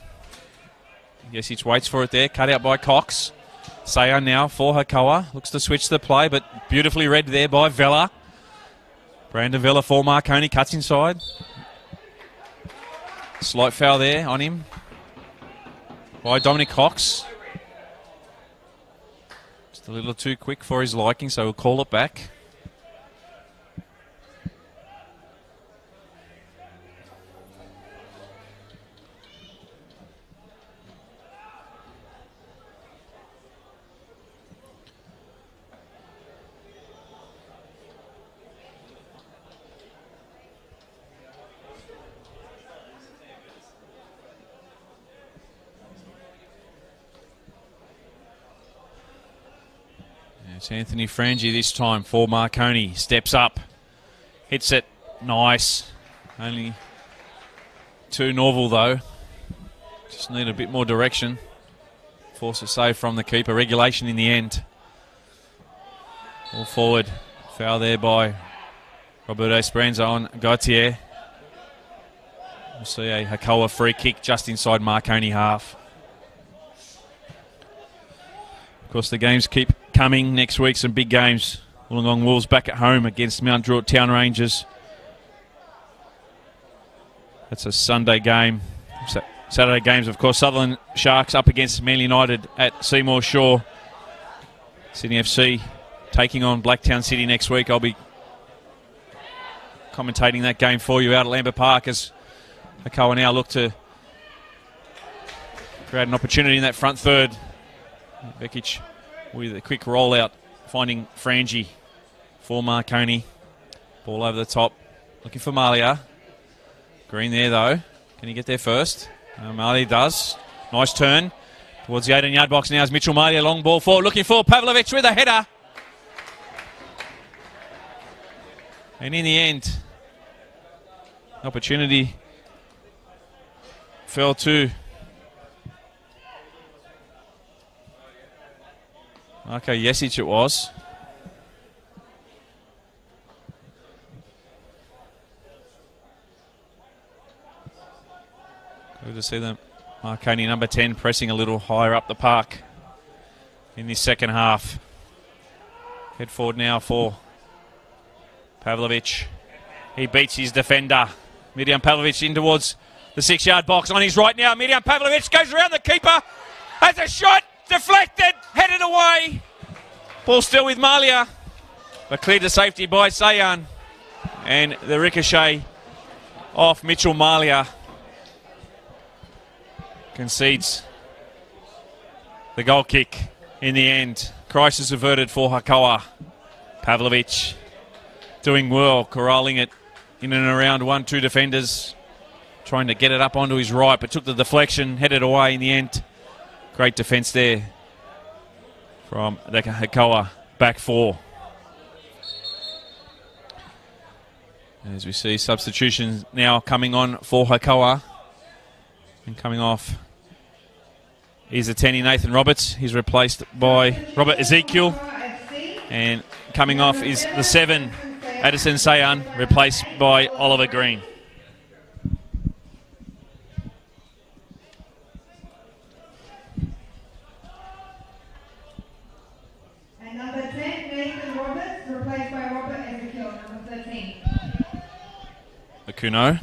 S2: Jesic waits for it there, cut out by Cox. Sayan now for Hakoah. Looks to switch the play, but beautifully read there by Vela. Brandon Vela for Marconi, cuts inside. Slight foul there on him by Dominic Cox. Just a little too quick for his liking, so we'll call it back. It's Anthony Frangi this time for Marconi. Steps up. Hits it. Nice. Only 2 Norval though. Just need a bit more direction. Force a save from the keeper. Regulation in the end. All forward. Foul there by Roberto Speranza on Gautier. We'll see a Hakoah free kick just inside Marconi half. Of course, the games keep coming. Next week, some big games. Wollongong Wolves back at home against Mount Druitt Town Rangers. That's a Sunday game. Saturday games, of course, Sutherland Sharks up against Manly United at Seymour Shore. Sydney FC taking on Blacktown City next week. I'll be commentating that game for you out at Lambert Park as Hakoah now look to create an opportunity in that front third. Vekic with a quick rollout, finding Frangi for Marconi. Ball over the top, looking for Malia. Green there though. Can he get there first? Malia does. Nice turn towards the 18-yard box now as Mitchell Malia, long ball forward, looking for Pavlovich with a header. And in the end, opportunity fell to Okay, Jesic it was. Good to see them. Marconi, number 10, pressing a little higher up the park in this second half. Head forward now for Pavlovich. He beats his defender. Mirjam Pavlovich in towards the 6-yard box. On his right now, Mirjam Pavlovich goes around the keeper. Has a shot. Deflected. Headed away. Ball still with Malia. But cleared to safety by Sayan. And the ricochet off Mitchell Malia concedes the goal kick in the end. Crisis averted for Hakoah. Pavlovich doing well, corralling it in and around 1-2 defenders. Trying to get it up onto his right, but took the deflection, headed away in the end. Great defence there from the Hakoah back four. As we see substitutions now coming on for Hakoah. And coming off is the 10, Nathan Roberts. He's replaced by Robert Ezekiel. And coming off is the 7, Addison Sayan, replaced by Oliver Green.
S3: And number 10, Nathan Roberts, replaced by Robert Ezekiel, number 13.
S2: Akuno.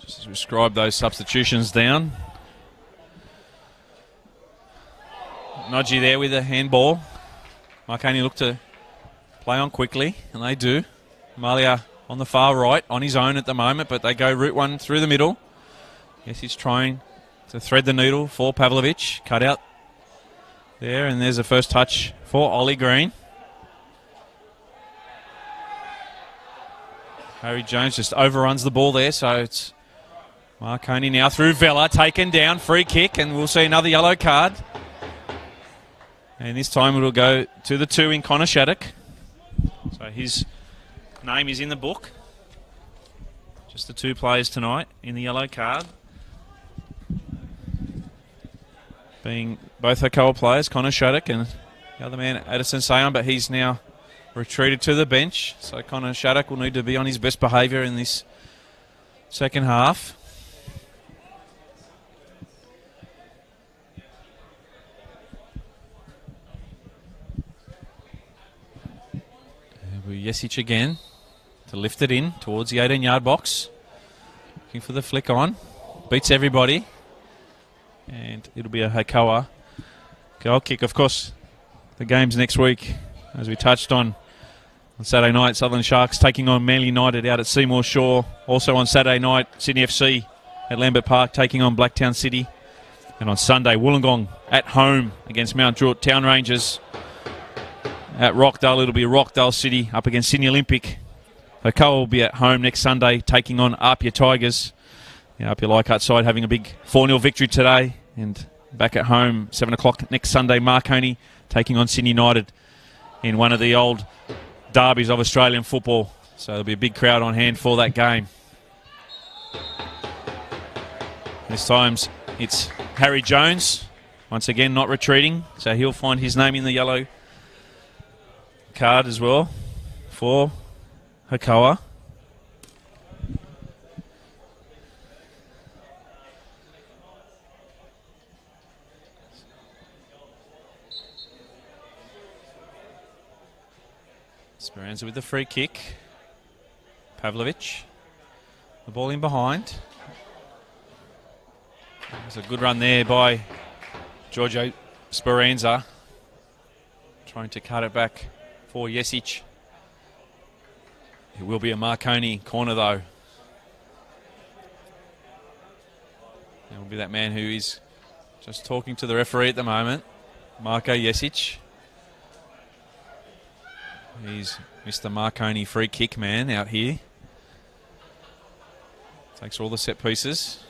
S2: Just as we scribe those substitutions down. Nodgy there with a handball. Marconi look to play on quickly, and they do. Malia on the far right, on his own at the moment, but they go route one through the middle. Yes, he's trying to thread the needle for Pavlovich. Cut out there, and there's a first touch for Ollie Green. Harry Jones just overruns the ball there, so it's Marconi now through Vella, taken down, free kick, and we'll see another yellow card. And this time it'll go to the 2 in Connor Shattuck. So his name is in the book. Just the 2 players tonight in the yellow card. Being both Hakoah players, Connor Shattuck and the other man, Addison Sayan, but he's now retreated to the bench. So Connor Shattuck will need to be on his best behaviour in this second half. Jesic again to lift it in towards the 18-yard box. Looking for the flick on. Beats everybody. And it'll be a Hakoah goal kick. Of course, the games next week, as we touched on Saturday night, Sutherland Sharks taking on Manly United out at Seymour Shore. Also on Saturday night, Sydney FC at Lambert Park taking on Blacktown City. And on Sunday, Wollongong at home against Mount Druitt Town Rangers. At Rockdale, it'll be Rockdale City up against Sydney Olympic. Hakoah will be at home next Sunday, taking on Apia Tigers. Apia Leichhardt side having a big 4-0 victory today, and back at home, 7 o'clock next Sunday. Marconi taking on Sydney United in one of the old derbies of Australian football. So there'll be a big crowd on hand for that game. This time it's Harry Jones, once again not retreating, so he'll find his name in the yellow card as well for Hakoah. Speranza with the free kick. Pavlovich, the ball in behind. There's a good run there by Giorgio Speranza, trying to cut it back for Jesic. It will be a Marconi corner though. It will be that man who is just talking to the referee at the moment, Marko Jesic. He's Mr. Marconi free kick man out here. Takes all the set pieces.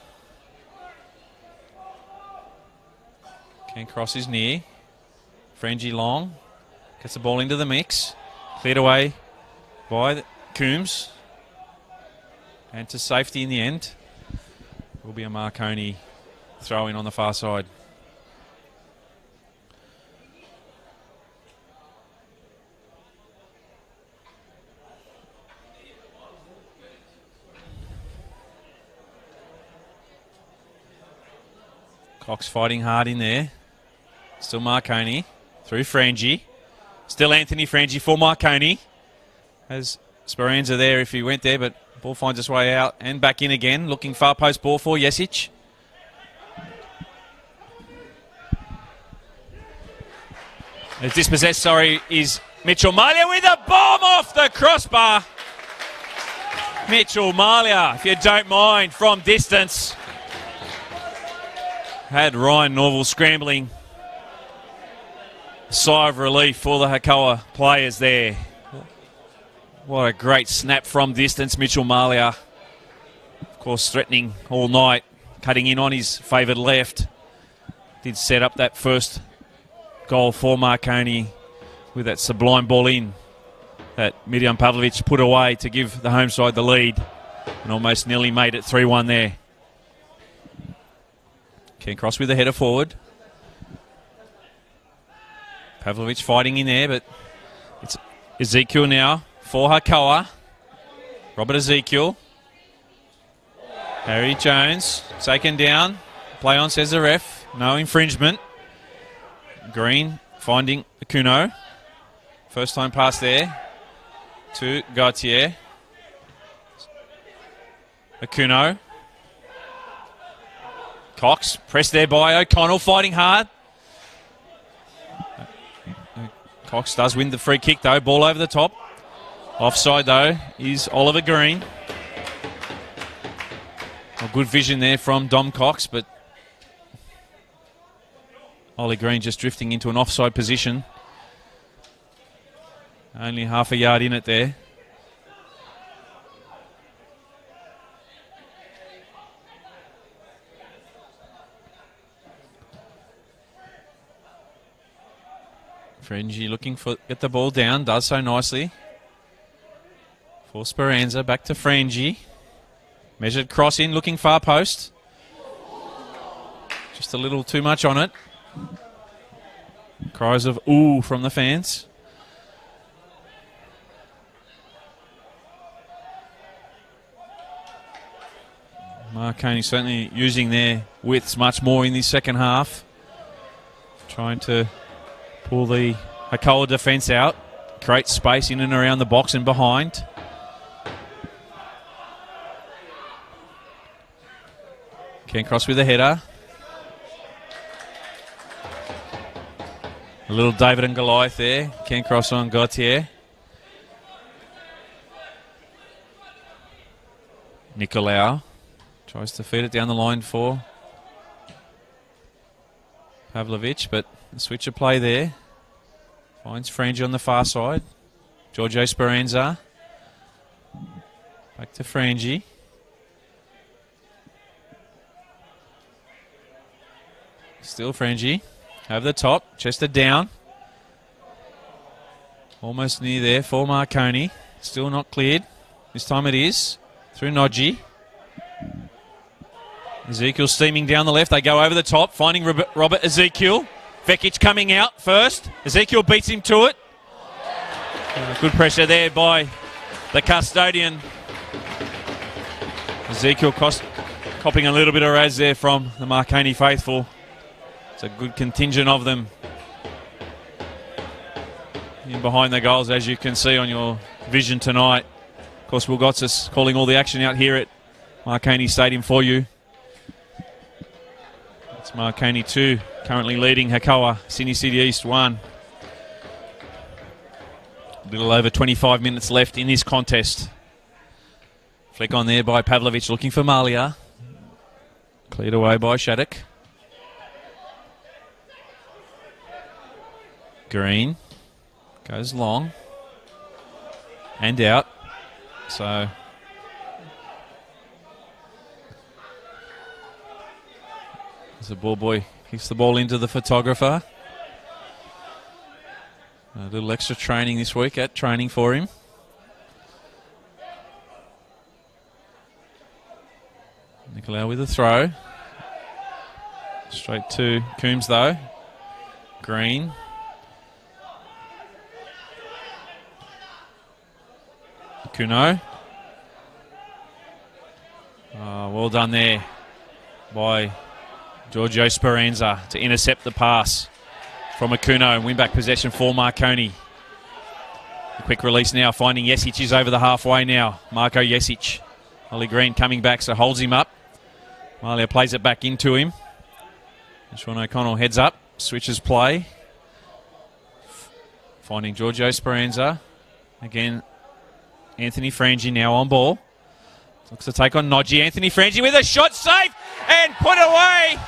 S2: Ken Cross is near. Frangie Long gets the ball into the mix. Cleared away by Coombs. And to safety in the end. Will be a Marconi throw in on the far side. Cox fighting hard in there. Still Marconi through Frangie. Still Anthony Frangie for Marconi. Has Speranza there if he went there, but ball finds its way out and back in again. Looking far post ball for Jesic. As dispossessed, is Mitchell Malia with a bomb off the crossbar. Mitchell Malia, if you don't mind, from distance. Had Ryan Norval scrambling. Sigh of relief for the Hakoah players there. What a great snap from distance, Mitchell Malia. Of course, threatening all night, cutting in on his favoured left. Did set up that first goal for Marconi with that sublime ball in that Mirjam Pavlovic put away to give the home side the lead, and almost nearly made it 3-1 there. Ken Cross with the header forward. Pavlovic fighting in there, but it's Ezekiel now for Hakoah. Robert Ezekiel. Harry Jones taken down. Play on, says the ref. No infringement. Green finding Akuno. First time pass there to Gautier. Akuno. Cox pressed there by O'Connell, fighting hard. Cox does win the free kick though, ball over the top. Offside though is Oliver Green. A good vision there from Dom Cox, but Ollie Green just drifting into an offside position. Only half a yard in it there. Frangie looking for get the ball down, does so nicely. For Speranza, back to Frangie. Measured cross in, looking far post. Just a little too much on it. Cries of ooh from the fans. Marconi certainly using their widths much more in the second half. Trying to pull the Hakoah defence out. Create space in and around the box and behind. Ken Cross with a header. A little David and Goliath there. Ken Cross on Gautier. Nicolau tries to feed it down the line for Pavlovic, but the switch of play there. Finds Frangie on the far side. Giorgio Speranza. Back to Frangie. Still Frangie. Over the top. Chester down. Almost near there for Marconi. Still not cleared. This time it is. Through Nodji. Ezekiel steaming down the left. They go over the top, finding Robert Ezekiel. Vekic coming out first. Ezekiel beats him to it. Good pressure there by the custodian. Ezekiel copping a little bit of raz there from the Marconi faithful. It's a good contingent of them in behind the goals, as you can see on your vision tonight. Of course, Will Gotsis calling all the action out here at Marconi Stadium for you. It's Marconi 2, currently leading Hakoah, Sydney City East 1. A little over 25 minutes left in this contest. Flick on there by Pavlovich, looking for Malia. Cleared away by Shattuck. Green goes long and out. So as the ball boy kicks the ball into the photographer. A little extra training this week at training for him. Nicolau with a throw. Straight to Coombs though. Green. Kuno. Well done there by Giorgio Speranza to intercept the pass from Akuno and win back possession for Marconi. A quick release now, finding Jesic is over the halfway now. Marco Jesic. Ollie Green coming back, so holds him up. Malia plays it back into him. And Sean O'Connell heads up, switches play. Finding Giorgio Speranza. Again, Anthony Frangie now on ball. Looks to take on Nodji. Anthony Frangie with a shot, safe and put away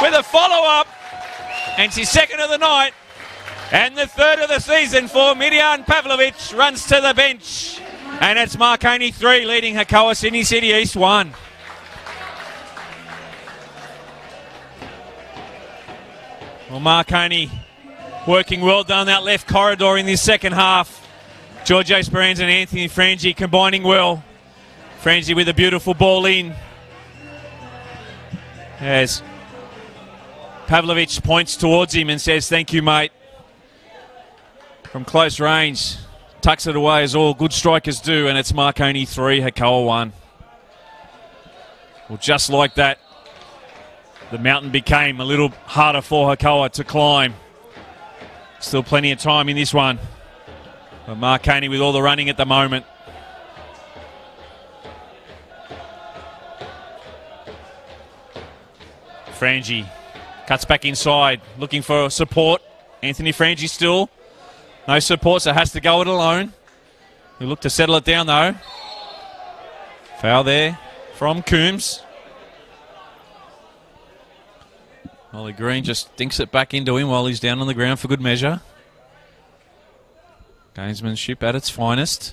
S2: with a follow-up. And it's his second of the night and the third of the season for Mirjan Pavlovic. Runs to the bench. And it's Marconi 3 leading Hakoah Sydney City East 1. Well, Marconi working well down that left corridor in this second half. Giorgio Speranza and Anthony Frangie combining well. Frangie with a beautiful ball in. As Pavlovic points towards him and says, "Thank you, mate." From close range, tucks it away as all good strikers do, and it's Marconi 3, Hakoah 1. Well, just like that, the mountain became a little harder for Hakoah to climb. Still plenty of time in this one. But Marconi with all the running at the moment. Frangie cuts back inside, looking for support. Anthony Frangie still. No support, so has to go it alone. He'll look to settle it down though. Foul there from Coombs. Ollie Green just dinks it back into him while he's down on the ground for good measure. Gamesmanship at its finest.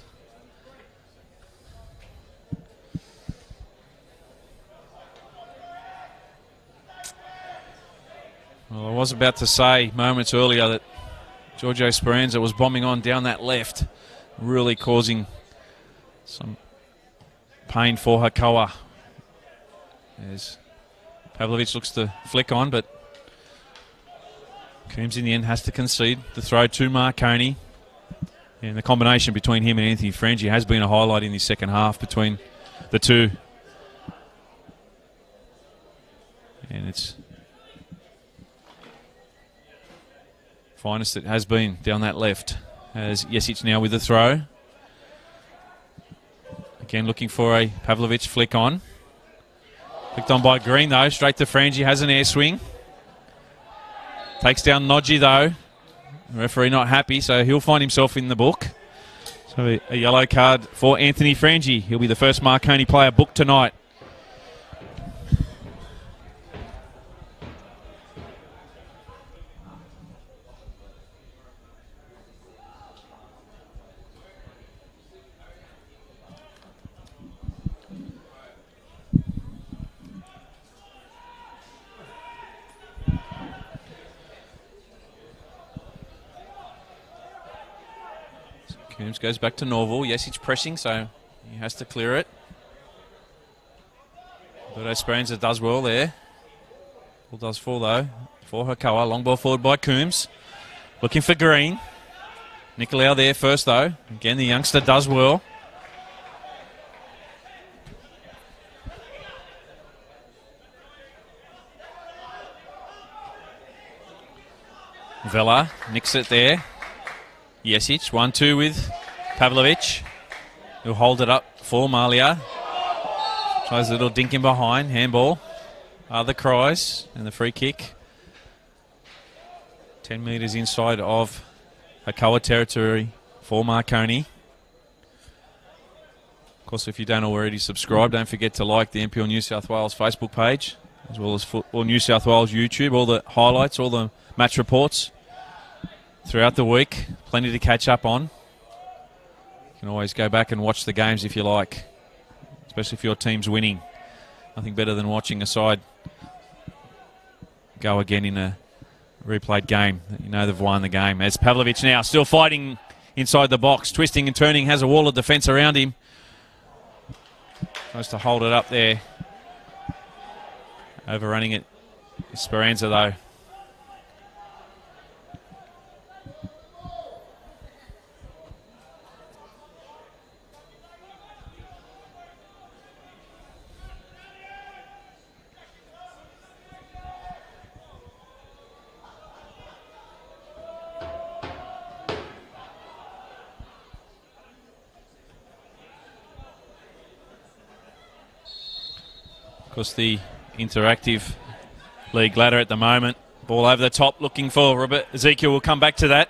S2: Well, I was about to say moments earlier that Giorgio Speranza was bombing on down that left, really causing some pain for Hakoah. As Pavlovic looks to flick on, but Coombs in the end has to concede the throw to Marconi. And the combination between him and Anthony Frangie has been a highlight in the second half between the two. And it's finest it has been down that left. As Jesic now with the throw. Again looking for a Pavlovic flick on. Flicked on by Green though, straight to Frangie, has an air swing. Takes down Nodji though. The referee not happy, so he'll find himself in the book. So a yellow card for Anthony Frangie. He'll be the first Marconi player booked tonight. Coombs goes back to Norval. Yes, it's pressing, so he has to clear it. But Esperanza does well there. All does fall, though, for Hakoah. Long ball forward by Coombs. Looking for Green. Nicolau there first, though. Again, the youngster does well. Vela nicks it there. Jesic, 1-2 with Pavlovic. He'll hold it up for Malia. Tries a little dink in behind. Handball. Other cries. And the free kick. 10 metres inside of Hakoah territory for Marconi. Of course, if you don't already subscribe, don't forget to like the NPL New South Wales Facebook page, as well as Football New South Wales YouTube. All the highlights, all the match reports throughout the week. Plenty to catch up on. You can always go back and watch the games if you like, especially if your team's winning. Nothing better than watching a side go again in a replayed game. You know they've won the game. As Pavlovic now still fighting inside the box, twisting and turning, has a wall of defence around him. Tries to hold it up there. Overrunning it. Esperanza, though. Of course, the interactive league ladder at the moment. Ball over the top, looking for Robert. Ezekiel will come back to that.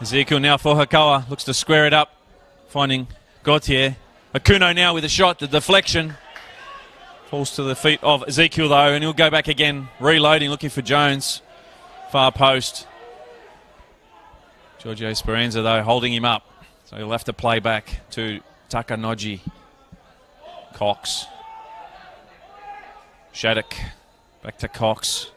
S2: Ezekiel now for Hakoah. Looks to square it up. Finding Gauthier. Akuno now with a shot. The deflection. Falls to the feet of Ezekiel, though, and he'll go back again. Reloading, looking for Jones. Far post. Giorgio Speranza, though, holding him up. So he'll have to play back to Takanoji. Cox. Shattuck. Back to Cox.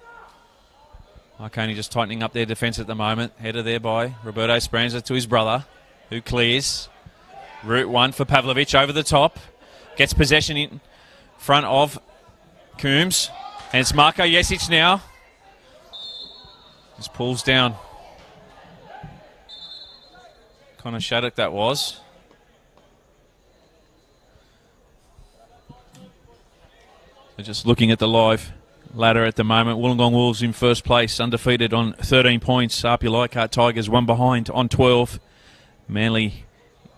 S2: Marconi just tightening up their defence at the moment. Header there by Roberto Speranza to his brother, who clears. Route one for Pavlovic over the top. Gets possession in front of Coombs. And it's Marko Jesic now. Just pulls down. Connor Shattuck that was. So just looking at the live ladder at the moment. Wollongong Wolves in first place, undefeated on 13 points. Arpia Leichhardt Tigers one behind on 12. Manly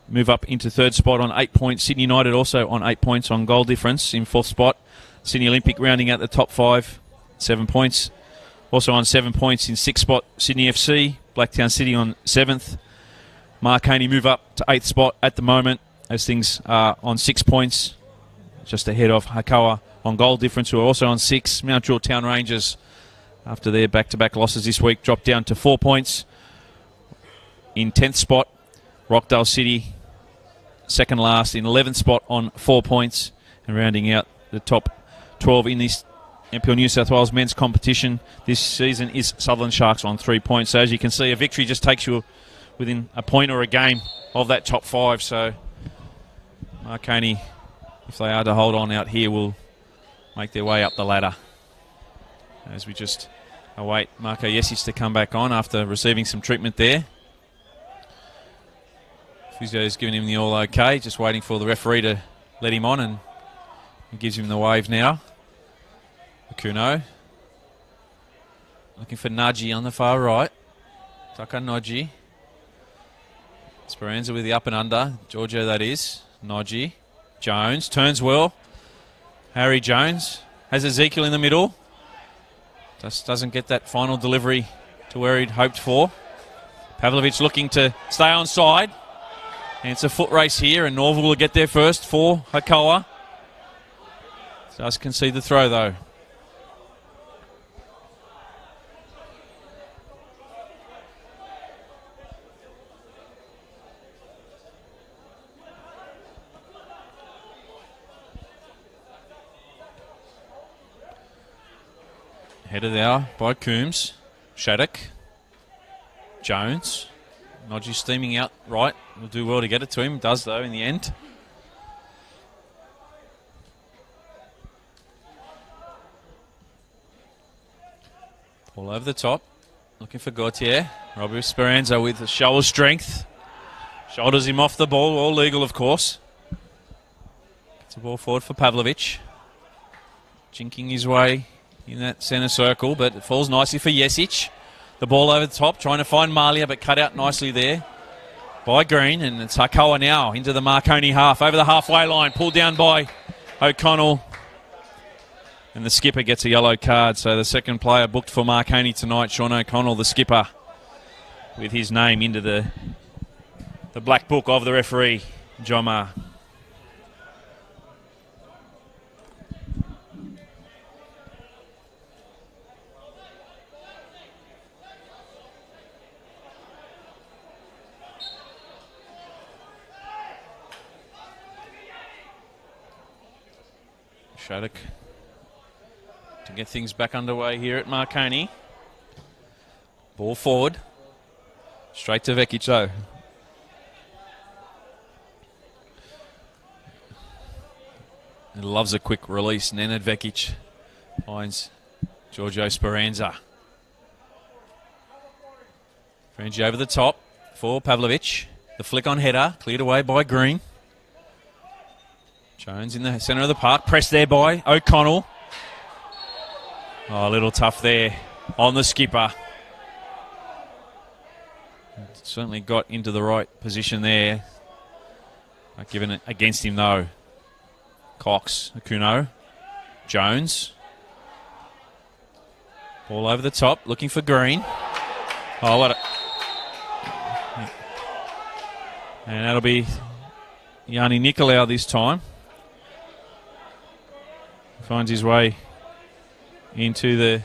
S2: move up into third spot on 8 points. Sydney United also on 8 points on goal difference in fourth spot. Sydney Olympic rounding out the top 5, 7 points. Also on 7 points in sixth spot, Sydney FC. Blacktown City on 7th. Marconi move up to 8th spot at the moment as things are on 6 points. Just ahead of Hakoah on goal difference, who are also on 6. Mount Druitt Town Rangers, after their back-to-back losses this week, dropped down to 4 points. In 10th spot, Rockdale City, second last in 11th spot on 4 points. And rounding out the top 12 in this NPL New South Wales men's competition this season is Sutherland Sharks on 3 points. So as you can see, a victory just takes you within a point or a game of that top 5. So Marconi, if they are to hold on out here, will make their way up the ladder. As we just await Marko Jesic to come back on after receiving some treatment there. Physio's giving him the all okay, just waiting for the referee to let him on, and he gives him the wave now. Akuno. Looking for Naji on the far right. Takanoji. Speranza with the up and under. Giorgio, that is. Noji. Jones turns well. Harry Jones has Ezekiel in the middle. Just doesn't get that final delivery to where he'd hoped for. Pavlovic looking to stay on side. And it's a foot race here, and Norval will get there first for Hakoah. Does concede the throw, though. Headed there by Coombs. Shattuck. Jones. Nodgy steaming out right. Will do well to get it to him. Does, though, in the end. Ball over the top. Looking for Gautier. Robbie Speranza with the shoulder strength. Shoulders him off the ball. All legal, of course. Gets the ball forward for Pavlovich. Jinking his way in that centre circle, but it falls nicely for Jesic. The ball over the top, trying to find Malia, but cut out nicely there by Green. And it's Hakoah now into the Marconi half. Over the halfway line, pulled down by O'Connell. And the skipper gets a yellow card. So the second player booked for Marconi tonight, Sean O'Connell, the skipper, with his name into the black book of the referee, John Maher. Shattuck to get things back underway here at Marconi. Ball forward. Straight to Vekic though. He loves a quick release. Nenad Vekic finds Giorgio Speranza. Frenzy over the top for Pavlovich. The flick on header. Cleared away by Green. Jones in the centre of the park. Pressed there by O'Connell. Oh, a little tough there on the skipper. Certainly got into the right position there. Not given it against him though. Cox, Akuno, Jones. Ball over the top, looking for Green. Oh, what a... And that'll be Yanni Nicolau this time. Finds his way into the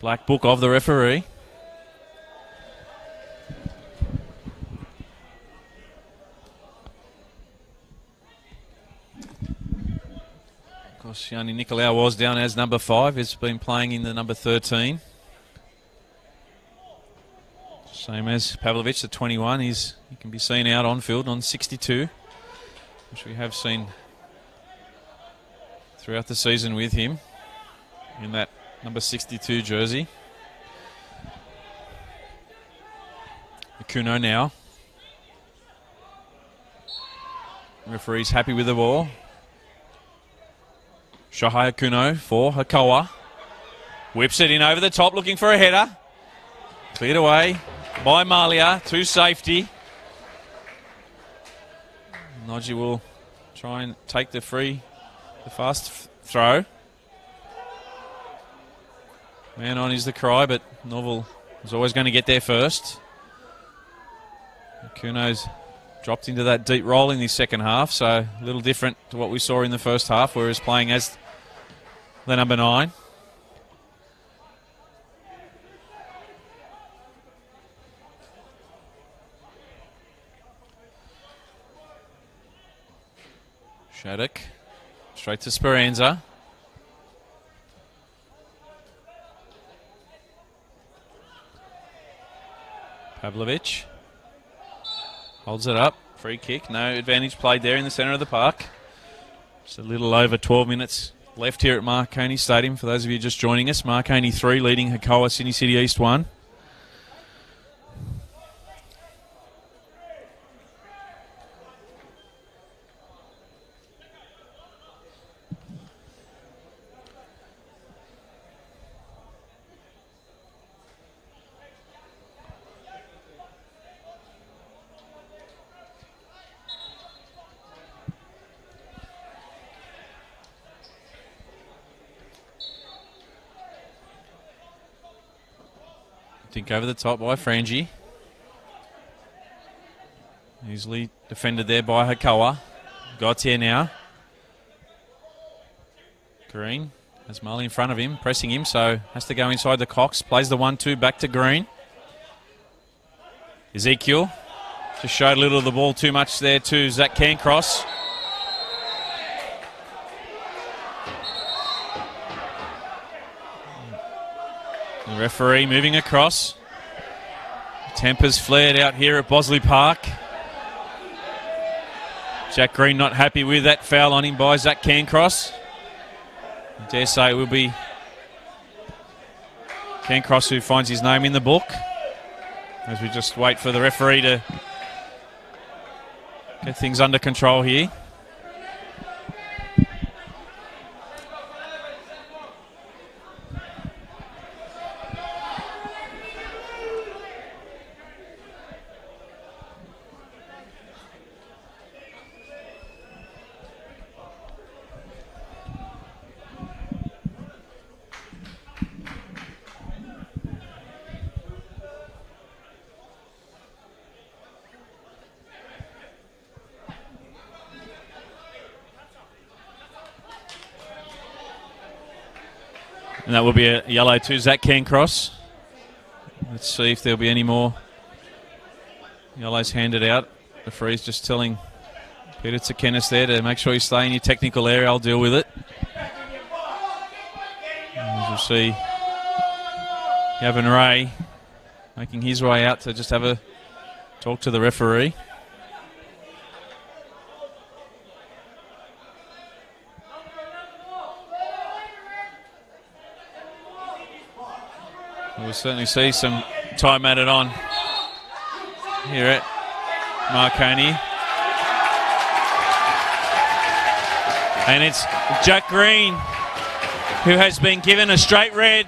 S2: black book of the referee. Of course, Yanni Nicolau was down as number 5. He's been playing in the number 13. Same as Pavlovich, the 21. He can be seen out on field on 62, which we have seen throughout the season with him in that number 62 jersey. Akuno now. Referee's happy with the ball. Shahai Akuno for Hakoah. Whips it in over the top, looking for a header. Cleared away by Malia to safety. Nodgy will try and take the fast throw. Man on is the cry, but Norval was always going to get there first. Kuno's dropped into that deep role in the second half, so a little different to what we saw in the first half, where he was playing as the number 9. Shattuck. Straight to Speranza. Pavlovich holds it up. Free kick. No advantage played there in the centre of the park. Just a little over 12 minutes left here at Marconi Stadium. For those of you just joining us, Marconi 3 leading Hakoah Sydney City East 1. Think over the top by Frangie. Easily defended there by Hakoah. Gautier now. Green has Marley in front of him, pressing him, so has to go inside the Cox. Plays the 1-2 back to Green. Ezekiel just showed a little of the ball too much there to Zach Cairncross. The referee moving across. Tempers flared out here at Bosley Park. Jack Green not happy with that foul on him by Zach Cancross. I dare say it will be Cancross who finds his name in the book, as we just wait for the referee to get things under control here. And that will be a yellow to Zach Cancross. Let's see if there'll be any more yellows handed out. The referee's just telling Peter Tsakenis there to make sure you stay in your technical area. I'll deal with it. As you'll see, Gavin Ray making his way out to just have a talk to the referee. We'll certainly see some time added on here at Marconi. And it's Jack Green who has been given a straight red.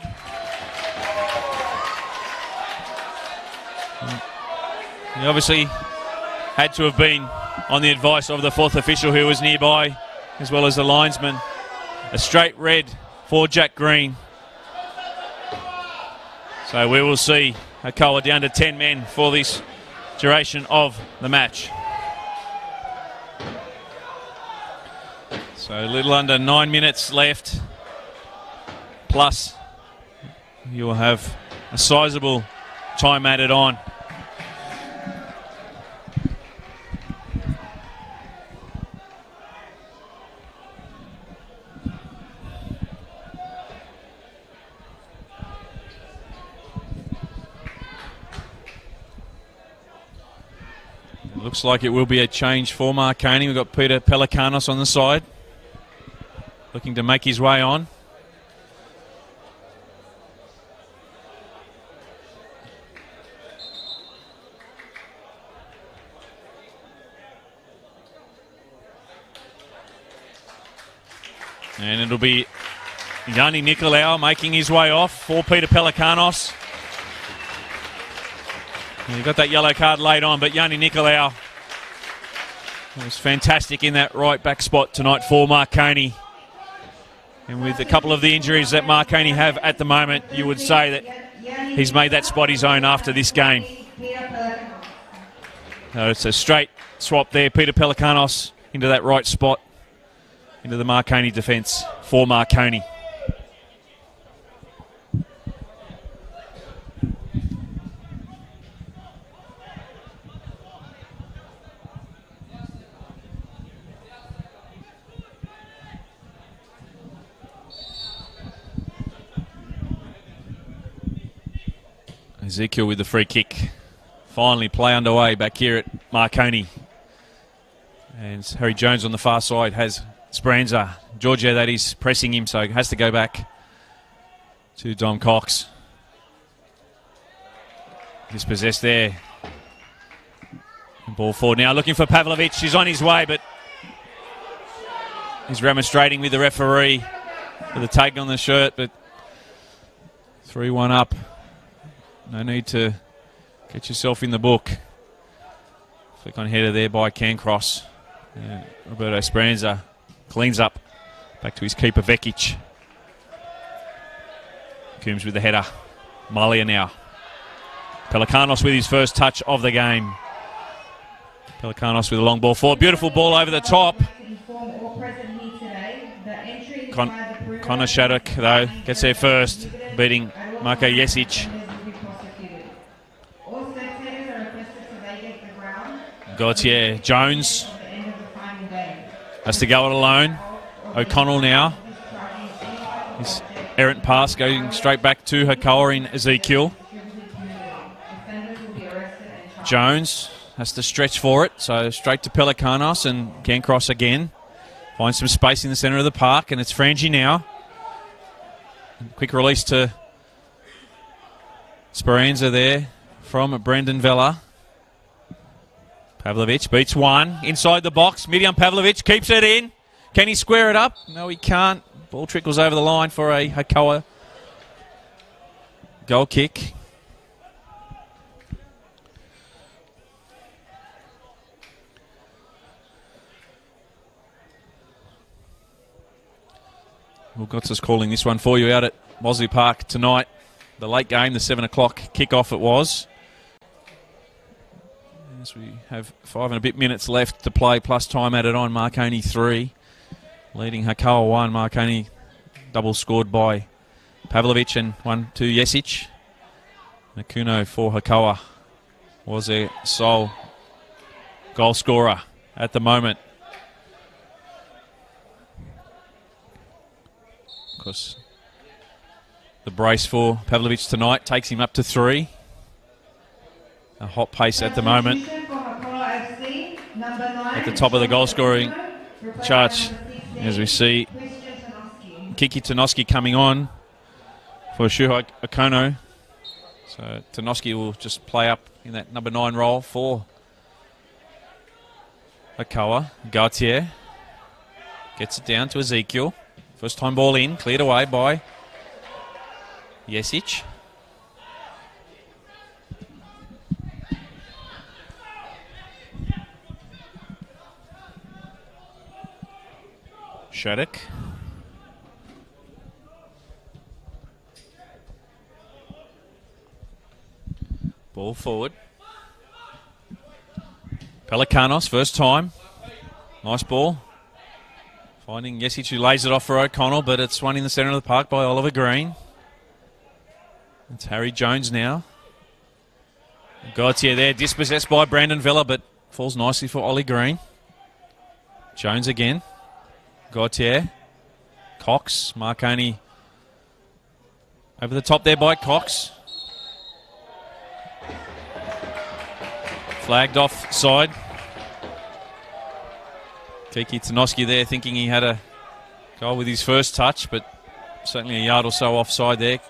S2: He obviously had to have been on the advice of the fourth official who was nearby, as well as the linesman. A straight red for Jack Green. So we will see Hakoah down to 10 men for this duration of the match. So a little under 9 minutes left. Plus, you will have a sizable time added on. Looks like it will be a change for Marconi. We've got Peter Pelikanos on the side, looking to make his way on. And it'll be Yanni Nicolau making his way off for Peter Pelikanos. He got that yellow card laid on, but Yanni Nicolau was fantastic in that right back spot tonight for Marconi. And with a couple of the injuries that Marconi have at the moment, you would say that he's made that spot his own after this game. So it's a straight swap there. Peter Pelikanos into that right spot, into the Marconi defence for Marconi. Ezekiel with the free kick. Finally play underway back here at Marconi. And Harry Jones on the far side has Speranza. Georgia, that is, pressing him, so has to go back to Dom Cox. Dispossessed there. Ball forward now, looking for Pavlovic. He's on his way, but he's remonstrating with the referee for the tag on the shirt, but 3-1 up. No need to get yourself in the book. Flick on header there by Cancross. And Roberto Speranza cleans up. Back to his keeper, Vekic. Coombs with the header. Malia now. Pelikanos with his first touch of the game. Pelikanos with a long ball forward. Beautiful ball over the top. Connor Shattuck, though, gets there first, beating Marko Jesic. Gautier Jones has to go it alone. O'Connell now. His errant pass going straight back to Hakoah in Ezekiel. Jones has to stretch for it, so straight to Pelikanos and can cross again. Finds some space in the centre of the park, and it's Frangie now. Quick release to Speranza there from Brendan Vella. Pavlovic beats one inside the box. Mirjam Pavlovic keeps it in. Can he square it up? No, he can't. Ball trickles over the line for a Hakoah goal kick. Well, Gotza's calling this one for you out at Mosley Park tonight. The late game, the 7 o'clock kickoff it was. As we have 5 and a bit minutes left to play, plus time added on. Marconi 3, leading Hakoah 1. Marconi double scored by Pavlovic and 1 to Jesic. Nakuno for Hakoah was their sole goal scorer at the moment. Of course, the brace for Pavlovic tonight takes him up to 3. A hot pace at the moment. At the top of the goal scoring chart, as we see Kiki Tanoski coming on for Shuhei Okono. So Tanoski will just play up in that number 9 role for Hakoah. Gautier gets it down to Ezekiel. First time ball in, cleared away by Jesic. Shattuck. Ball forward. Pelikanos, first time. Nice ball. Finding Jesic, who lays it off for O'Connell, but it's one in the centre of the park by Oliver Green. It's Harry Jones now. Gautier there, dispossessed by Brandon Vella, but falls nicely for Ollie Green. Jones again. Gautier. Cox. Marconi over the top there by Cox. Flagged off side. Kiki Tanoski there thinking he had a goal with his first touch, but certainly a yard or so offside there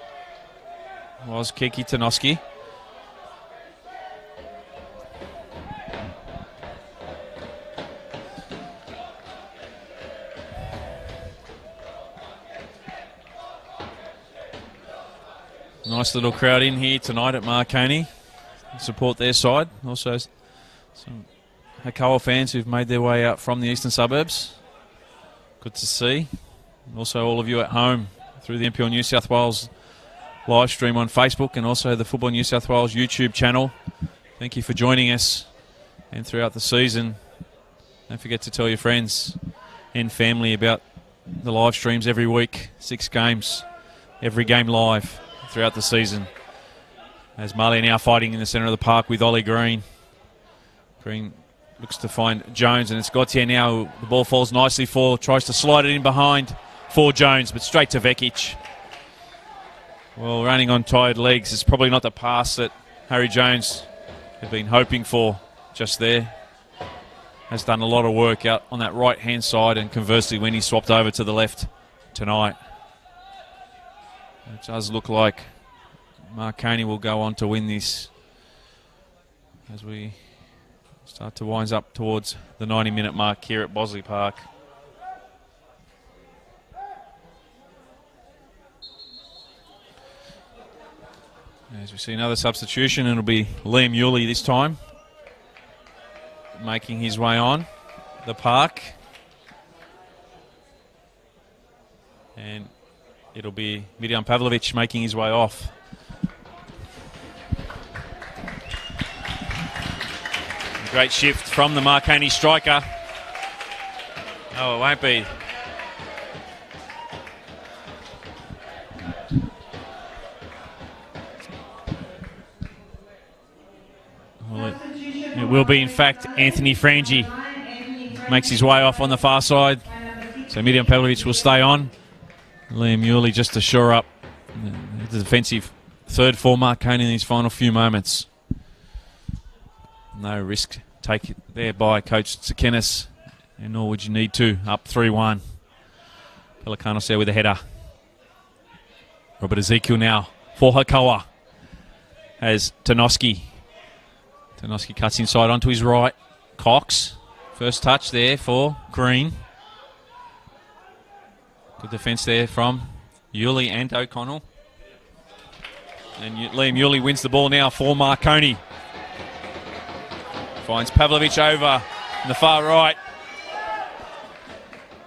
S2: was Kiki Tanoski. Nice little crowd in here tonight at Marconi. Support their side. Also some Hakoah fans who've made their way out from the eastern suburbs. Good to see. Also all of you at home through the NPL New South Wales live stream on Facebook and also the Football New South Wales YouTube channel. Thank you for joining us and throughout the season. Don't forget to tell your friends and family about the live streams every week. 6 games, every game live throughout the season. As Marley now fighting in the centre of the park with Ollie Green. Green looks to find Jones, and it's Gautier now. The ball falls nicely for, tries to slide it in behind for Jones, but straight to Vekic. Well, running on tired legs. It's probably not the pass that Harry Jones had been hoping for just there. Has done a lot of work out on that right-hand side, and conversely when he swapped over to the left tonight. It does look like Marconi will go on to win this as we start to wind up towards the 90-minute mark here at Bosley Park. As we see another substitution, it'll be Liam Yulee this time, making his way on the park. And it'll be Mirjam Pavlovic making his way off. Great shift from the Marconi striker. Oh, it won't be. Well, it will be, in fact, Anthony Frangie makes his way off on the far side. So Mirjam Pavlovic will stay on. Liam Yulee just to shore up the defensive third for Marconi in his final few moments. No risk take there by Coach Tsakenis, and nor would you need to. Up 3-1. Pelikanos there with a header. Robert Ezekiel now for Hakoah. Has Tanoski. Tanoski cuts inside onto his right. Cox. First touch there for Green. Good defence there from Yulee and O'Connell. And Liam Yulee wins the ball now for Marconi. Finds Pavlovich over in the far right.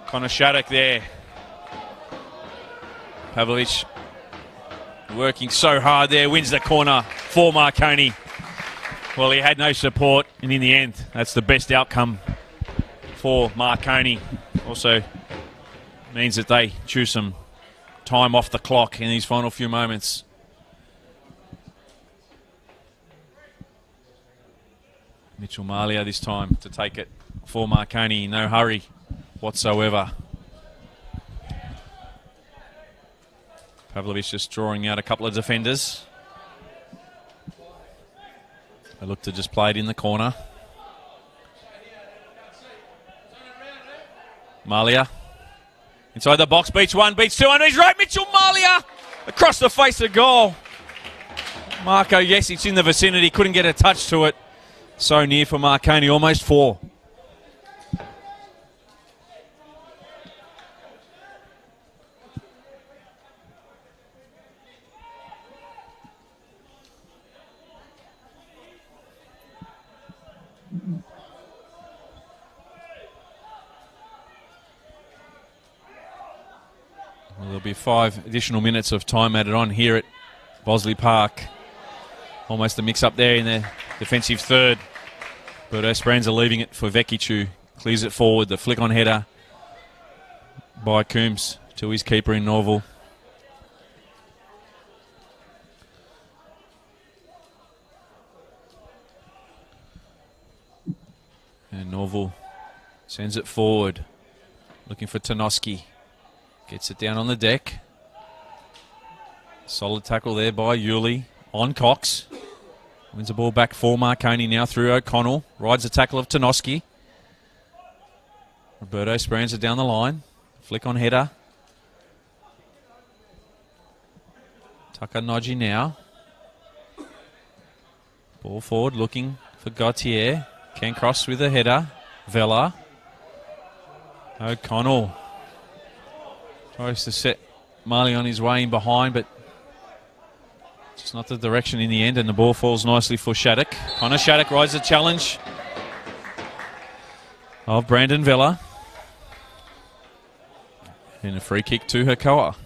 S2: Connor Shattuck there. Pavlovich working so hard there, wins the corner for Marconi. Well, he had no support, and in the end, that's the best outcome for Marconi. Also means that they choose some time off the clock in these final few moments. Mitchell Malia this time to take it for Marconi. No hurry whatsoever. Pavlovich just drawing out a couple of defenders. They look to just play it in the corner. Malia inside the box, beats one, beats two, under his right. Mitchell Malia across the face of goal. Marco, yes, it's in the vicinity, couldn't get a touch to it. So near for Marconi, almost four. Well, there'll be 5 additional minutes of time added on here at Bosley Park. Almost a mix-up there in the defensive third. But Esperanza leaving it for Vekic, who clears it forward. The flick-on header by Coombs to his keeper in Norval. And Norval sends it forward. Looking for Tanoski. Gets it down on the deck. Solid tackle there by Yulee on Cox. Wins the ball back for Marconi now through O'Connell. Rides the tackle of Tanoski. Roberto Esperanza down the line. Flick on header. Tucker Nodgy now. Ball forward looking for Gautier. Cancross with a header. Vela. O'Connell tries to set Marley on his way in behind, but just not the direction in the end, and the ball falls nicely for Shattuck. Connor Shattuck rides the challenge of Brandon Vela. And a free kick to Hakoah.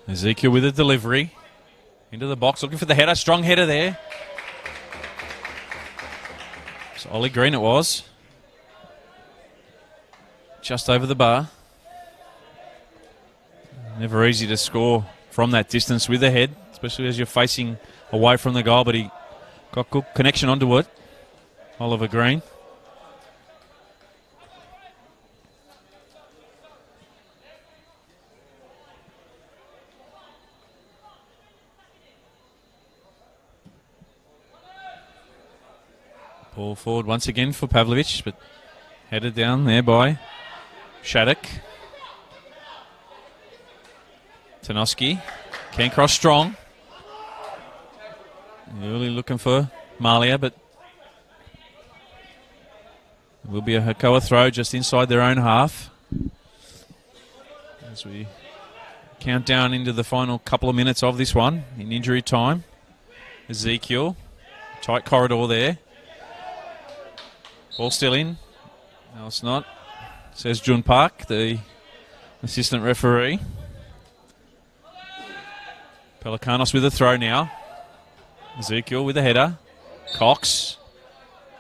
S2: Ezekiel with a delivery into the box, looking for the header. Strong header there. So Ollie Green it was. Just over the bar. Never easy to score from that distance with the head, especially as you're facing away from the goal, but he got good connection onto it. Oliver Green. Ball forward once again for Pavlovich, but headed down there by Shattuck. Tanoski. Can cross strong. Really looking for Malia, but it will be a Hakoah throw just inside their own half. As we count down into the final couple of minutes of this one in injury time. Ezekiel. Tight corridor there. Ball still in. No, it's not. Says Jun Park, the assistant referee. Pelikanos with a throw now. Ezekiel with a header. Cox.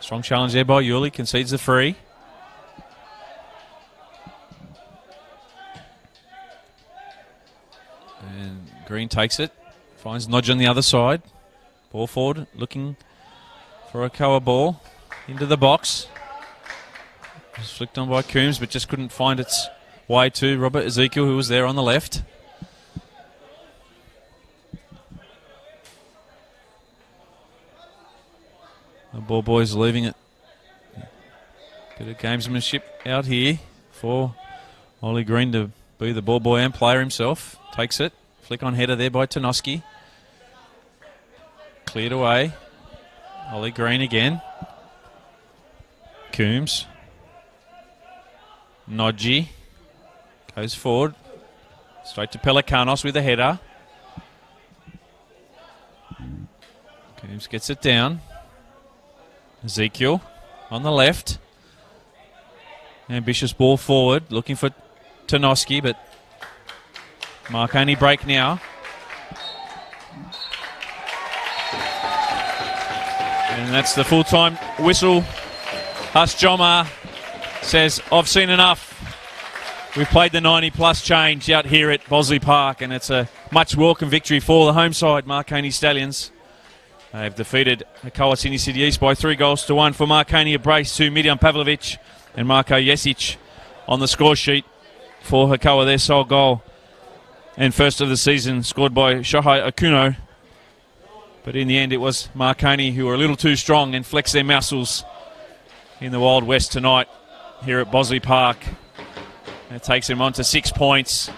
S2: Strong challenge there by Yulee. Concedes the free. And Green takes it. Finds Nodge on the other side. Ball forward, looking for a Hakoah ball into the box. It was flicked on by Coombs, but just couldn't find its way to Robert Ezekiel, who was there on the left. The ball boys leaving it. Bit of gamesmanship out here for Ollie Green to be the ball boy and player himself. Takes it. Flick on header there by Tanoski. Cleared away. Ollie Green again. Coombs. Nodgy. Goes forward. Straight to Pelikanos with a header. Coombs gets it down. Ezekiel on the left. Ambitious ball forward. Looking for Tanoski, but Marconi break now. And that's the full-time whistle. Hus Jomar says, I've seen enough. We've played the 90-plus change out here at Bosley Park, and it's a much welcome victory for the home side, Marconi Stallions. They've defeated Hakoah Sydney City East by 3-1 for Marconi, a brace to Miljan Pavlovic and Marko Jesic on the score sheet for Hakoah, their sole goal. And first of the season scored by Shohei Okuno. But in the end, it was Marconi who were a little too strong and flexed their muscles in the Wild West tonight here at Bosley Park. And it takes them on to 6 points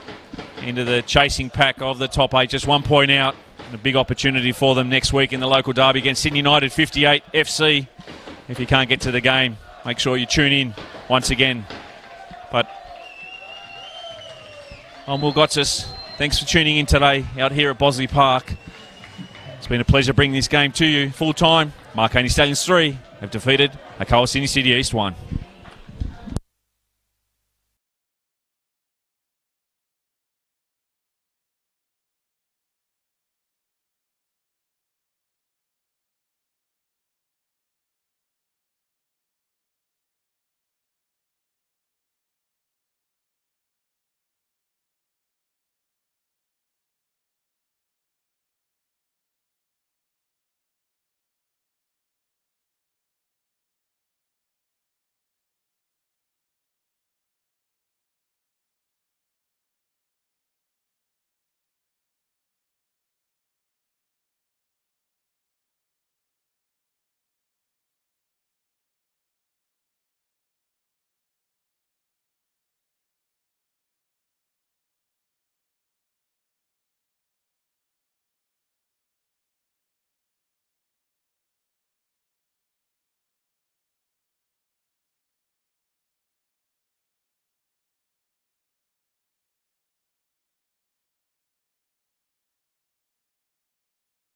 S2: into the chasing pack of the top 8, just 1 point out. And a big opportunity for them next week in the local derby against Sydney United 58 FC. If you can't get to the game, make sure you tune in once again. But I'm Will Gotsis. Thanks for tuning in today out here at Bosley Park. It's been a pleasure bringing this game to you full time. Marconi Stallions 3 have defeated Hakoah Sydney City East 1.